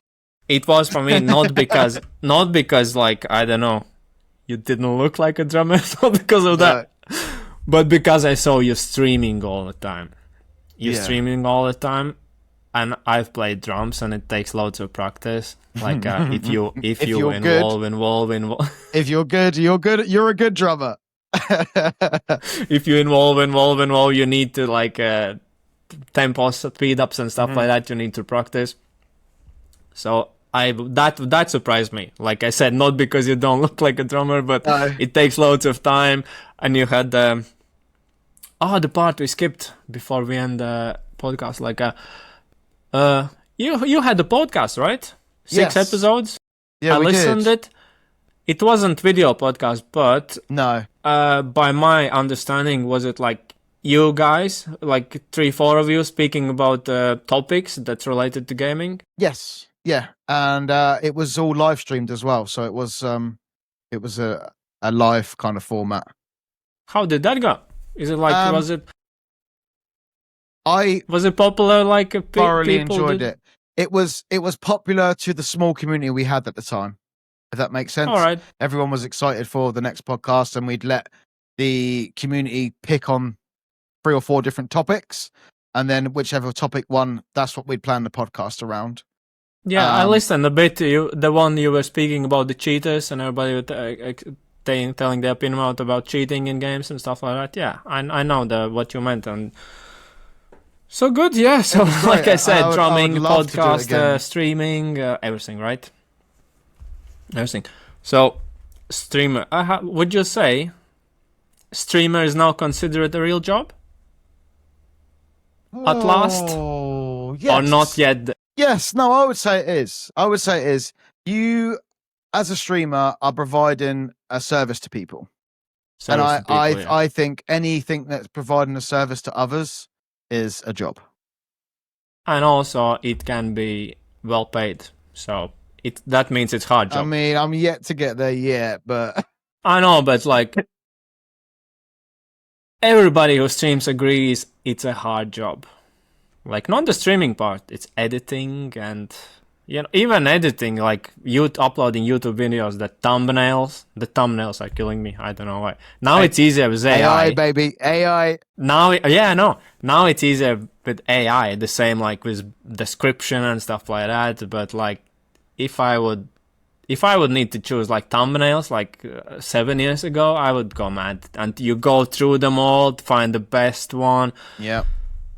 Speaker 2: It was for me, not because I don't know, you didn't look like a drummer, not because of that, but because I saw you streaming all the time. Streaming all the time, and I've played drums, and it takes loads of practice. If you involve.
Speaker 1: If you're good, you're good. You're a good drummer.
Speaker 2: If you involve, you need to tempo speed ups and stuff like that. You need to practice. So that surprised me. Like I said, not because you don't look like a drummer, but it takes loads of time. And you had the part we skipped before we end the podcast. You had the podcast, right? 6 episodes.
Speaker 1: Yeah,
Speaker 2: I listened it. It wasn't video podcast, but
Speaker 1: no.
Speaker 2: By my understanding, was it you guys, 3-4 of you, speaking about topics that's related to gaming?
Speaker 1: Yes. Yeah, and it was all live streamed as well, so it was a live kind of format.
Speaker 2: How did that go? Is it like
Speaker 1: I
Speaker 2: was it popular? Like
Speaker 1: thoroughly
Speaker 2: people
Speaker 1: enjoyed
Speaker 2: did?
Speaker 1: it. It was popular to the small community we had at the time. If that makes
Speaker 2: All
Speaker 1: sense.
Speaker 2: right.
Speaker 1: Everyone was excited for the next podcast, and we'd let the community pick on 3 or 4 different topics, and then whichever topic won, that's what we'd plan the podcast around.
Speaker 2: Yeah, I listened a bit to you. The one you were speaking about the cheaters and everybody telling their opinion about cheating in games and stuff like that. Yeah, I know what you meant, and so good. Yeah, so like I said, drumming, podcast, streaming, everything, right? Everything. So, streamer. Would you say streamer is now considered a real job? At last?
Speaker 1: Yes.
Speaker 2: Or not yet?
Speaker 1: Yes. No, I would say it is. You, as a streamer, are providing a service to people. I think anything that's providing a service to others is a job.
Speaker 2: And also, it can be well paid. So that means it's hard job.
Speaker 1: I mean, I'm yet to get there yet, but
Speaker 2: I know, but like everybody who streams agrees it's a hard job. Like not the streaming part, it's editing and even editing, like uploading YouTube videos, the thumbnails are killing me. I don't know why. Now it's easier with AI.
Speaker 1: AI, baby, AI.
Speaker 2: Now it's easier with AI. The same like with description and stuff like that. But like, if I would need to choose like thumbnails, like 7 years ago, I would go mad. And you go through them all to find the best one.
Speaker 1: Yeah.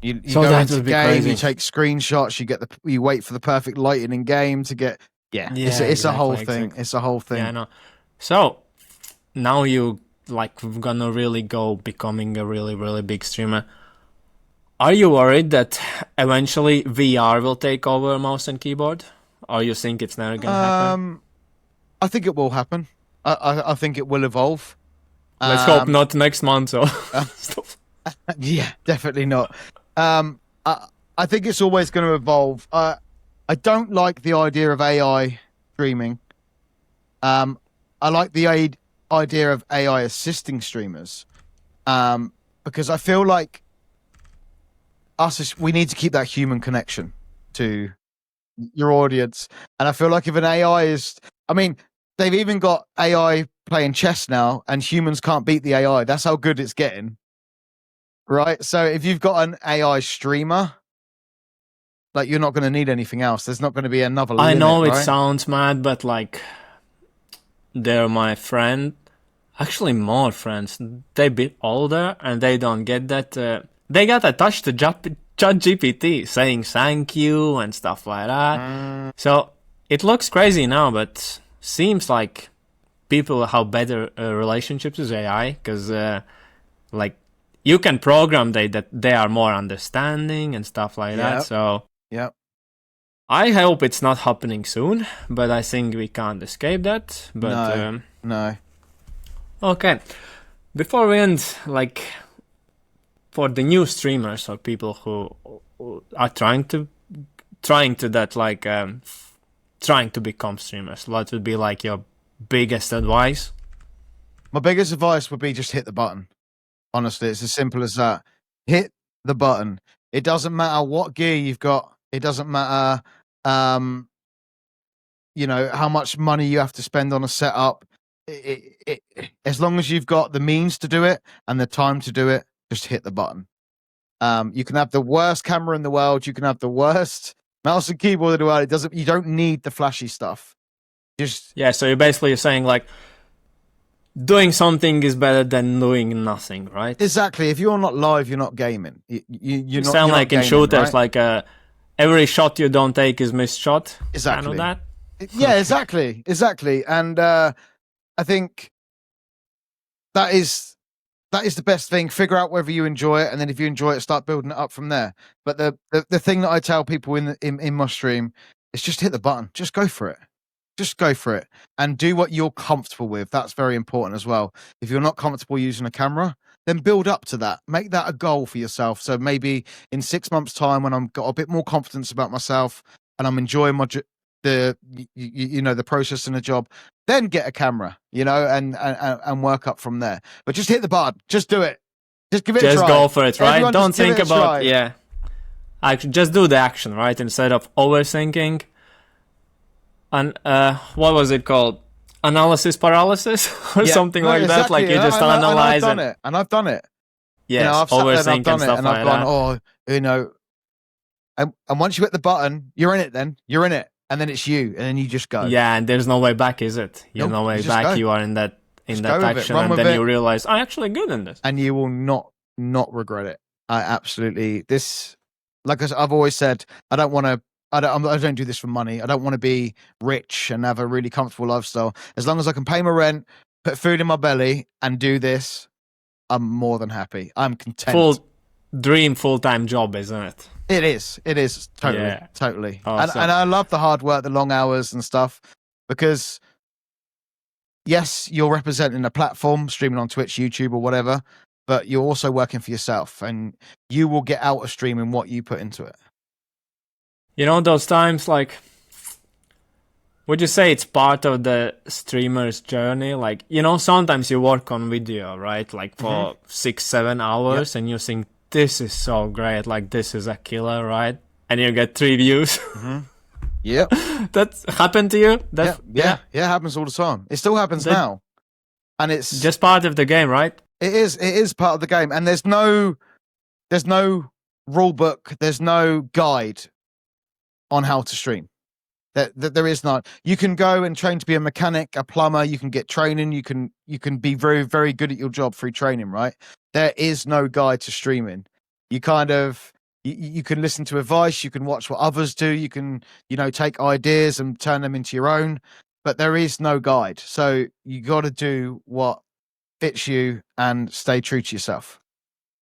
Speaker 1: You
Speaker 2: so
Speaker 1: go
Speaker 2: that
Speaker 1: into
Speaker 2: would be
Speaker 1: game,
Speaker 2: crazy.
Speaker 1: you take screenshots, you wait for the perfect lighting in game to get it's
Speaker 2: exactly,
Speaker 1: a whole thing. It's a whole thing.
Speaker 2: Yeah, I know. So now you like gonna really go becoming a really, really big streamer. Are you worried that eventually VR will take over mouse and keyboard? Or you think it's never gonna happen?
Speaker 1: I think it will happen. I think it will evolve.
Speaker 2: Let's hope not next month. So
Speaker 1: yeah, definitely not. I think it's always going to evolve. I don't like the idea of AI streaming. I like the idea of AI assisting streamers, because I feel like we need to keep that human connection to your audience. And I feel like if an AI they've even got AI playing chess now, and humans can't beat the AI. That's how good it's getting. Right? So if you've got an AI streamer, like you're not going to need anything else. There's not going to be another limit,
Speaker 2: I know it
Speaker 1: right?
Speaker 2: sounds mad, but like they're my friend, actually more friends. They're a bit older and they don't get that. They got attached to ChatGPT saying thank you and stuff like that. So it looks crazy now, but seems like people have better relationships with AI because like you can program that they are more understanding and stuff like that. So
Speaker 1: yeah,
Speaker 2: I hope it's not happening soon, but I think we can't escape that. But
Speaker 1: no.
Speaker 2: Okay, before we end, like for the new streamers or people who are trying to become streamers, what would be like your biggest advice?
Speaker 1: My biggest advice would be just hit the button. Honestly, it's as simple as that. Hit the button. It doesn't matter what gear you've got. It doesn't matter, how much money you have to spend on a setup. As long as you've got the means to do it and the time to do it, just hit the button. You can have the worst camera in the world. You can have the worst mouse and keyboard in the world. You don't need the flashy stuff.
Speaker 2: So you're basically saying like doing something is better than doing nothing, right?
Speaker 1: Exactly. If you're not live, you're not gaming. You
Speaker 2: sound like in shooters,
Speaker 1: right?
Speaker 2: like every shot you don't take is missed shot.
Speaker 1: Exactly.
Speaker 2: I know that.
Speaker 1: Yeah, exactly. And I think that is the best thing. Figure out whether you enjoy it, and then if you enjoy it, start building it up from there. But the thing that I tell people in my stream is just hit the button. Just go for it. Just go for it and do what you're comfortable with. That's very important as well. If you're not comfortable using a camera, then build up to that. Make that a goal for yourself. So maybe in 6 months' time, when I've got a bit more confidence about myself and I'm enjoying the process and the job, then get a camera, and work up from there. But just hit the button. Just do it. Just give it a
Speaker 2: Just
Speaker 1: try.
Speaker 2: go for it, right?
Speaker 1: Everyone
Speaker 2: Don't
Speaker 1: just give
Speaker 2: think
Speaker 1: it a
Speaker 2: about
Speaker 1: try.
Speaker 2: yeah. Just do the action, right? Instead of overthinking. And what was it called? Analysis paralysis or something
Speaker 1: no,
Speaker 2: like that.
Speaker 1: exactly.
Speaker 2: Like you just analyze
Speaker 1: and I've done it.
Speaker 2: Yes,
Speaker 1: I've sat there and I've
Speaker 2: overthink
Speaker 1: done
Speaker 2: and
Speaker 1: it,
Speaker 2: stuff
Speaker 1: and I've
Speaker 2: like
Speaker 1: gone,
Speaker 2: that.
Speaker 1: and once you hit the button, you're in it. Then you're in it, and then it's you, and then you just go.
Speaker 2: Yeah, and there's no way back, is it? You're no way back.
Speaker 1: Go.
Speaker 2: You are in that action, and then you realize I'm actually good in this,
Speaker 1: and you will not regret it. I absolutely like I've always said, I don't do this for money. I don't want to be rich and have a really comfortable lifestyle. As long as I can pay my rent, put food in my belly, and do this, I'm more than happy. I'm content.
Speaker 2: Full-time job, isn't it?
Speaker 1: It is totally.
Speaker 2: Awesome.
Speaker 1: And I love the hard work, the long hours and stuff, because yes, you're representing a platform, streaming on Twitch, YouTube, or whatever, but you're also working for yourself, and you will get out of streaming what you put into it.
Speaker 2: You know, those times, like, would you say it's part of the streamer's journey? Like, you know, sometimes you work on video, right? Like for 6-7 hours, and you think, this is so great, like this is a killer, right? And you get 3 views.
Speaker 1: Yeah.
Speaker 2: That happened to you?
Speaker 1: Yeah, it happens all the time. It still happens now. And it's
Speaker 2: just part of the game, right?
Speaker 1: It is part of the game. And there's no rule book, there's no guide on how to stream. There is not. You can go and train to be a mechanic, a plumber, you can get training, you can be very, very good at your job through training, right? There is no guide to streaming. You kind of you can listen to advice, you can watch what others do, you can, take ideas and turn them into your own, but there is no guide. So you got to do what fits you and stay true to yourself.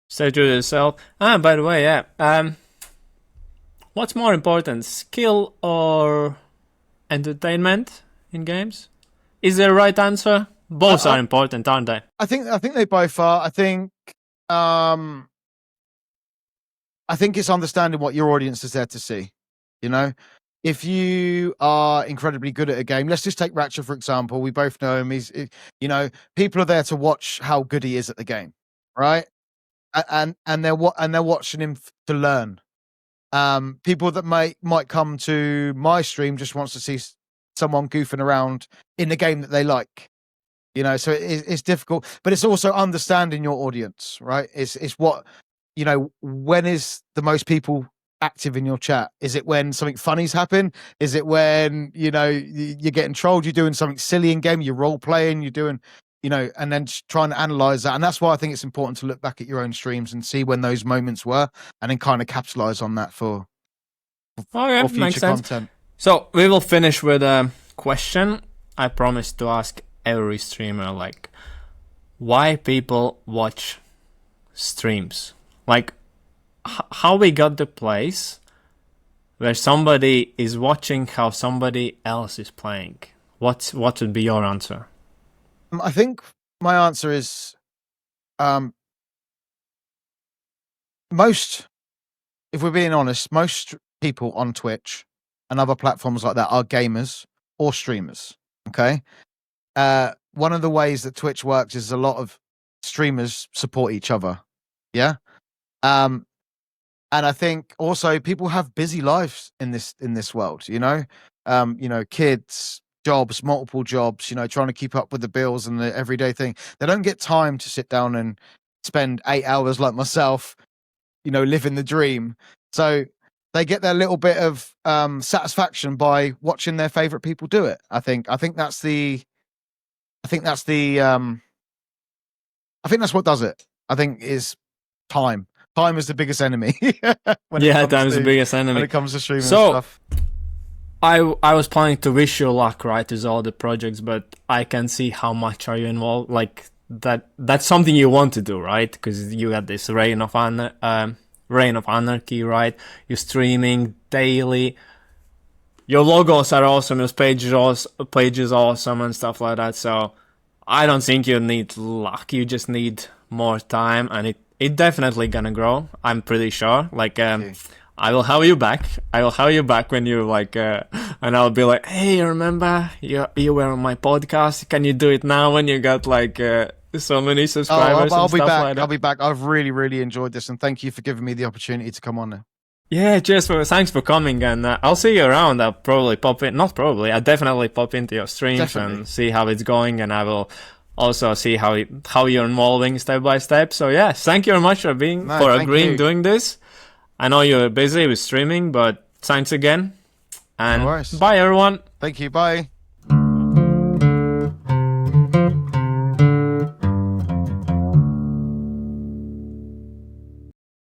Speaker 2: Stay true to yourself. By the way, yeah. What's more important, skill or entertainment in games? Is there a right answer? Both are important, aren't they?
Speaker 1: I think they both are. I think it's understanding what your audience is there to see. If you are incredibly good at a game, let's just take Ratchet for example. We both know him. People are there to watch how good he is at the game, right? And they're watching him to learn. People that might come to my stream just wants to see someone goofing around in the game that they like. So it's difficult, but it's also understanding your audience, right? It's what, when is the most people active in your chat? Is it when something funny's happen? Is it when, you're getting trolled, you're doing something silly in game, you're role playing, you're doing, and then trying to analyze that. And that's why I think it's important to look back at your own streams and see when those moments were, and then kind of capitalize on that for future content.
Speaker 2: So we will finish with a question I promised to ask every streamer, like, why people watch streams? Like, how we got the place where somebody is watching how somebody else is playing. What would be your answer?
Speaker 1: I think my answer is if we're being honest, most people on Twitch and other platforms like that are gamers or streamers. Okay. One of the ways that Twitch works is a lot of streamers support each other. Yeah. And I think also people have busy lives in this world, kids, jobs, multiple jobs, trying to keep up with the bills and the everyday thing. They don't get time to sit down and spend 8 hours like myself, living the dream. So they get their little bit of satisfaction by watching their favorite people do it. I think that's what does it. I think is time. Time is the biggest enemy.
Speaker 2: Time is the biggest enemy
Speaker 1: when it comes to streaming stuff.
Speaker 2: I was planning to wish you luck, right, with all the projects, but I can see how much are you involved. Like that's something you want to do, right? Because you got this Reign of Anarchy, right? You're streaming daily. Your logos are awesome. Your pages awesome and stuff like that. So I don't think you need luck. You just need more time, and it definitely gonna grow. I'm pretty sure. Like I will have you back. When you like, and I'll be like, hey, remember you were on my podcast? Can you do it now when you got like so many
Speaker 1: Oh,
Speaker 2: subscribers
Speaker 1: I'll
Speaker 2: and
Speaker 1: be
Speaker 2: stuff
Speaker 1: back.
Speaker 2: like that.
Speaker 1: I'll be back. I've really, really enjoyed this, and thank you for giving me the opportunity to come on there.
Speaker 2: Yeah, thanks for coming, and I'll see you around. I'll probably pop in, not probably, I definitely pop into your streams
Speaker 1: Definitely.
Speaker 2: and see how it's going, and I will also see how you're evolving step by step. So yeah, thank you very much for agreeing doing this. I know you're busy with streaming, but thanks again, and
Speaker 1: No worries.
Speaker 2: bye everyone.
Speaker 1: Thank you. Bye.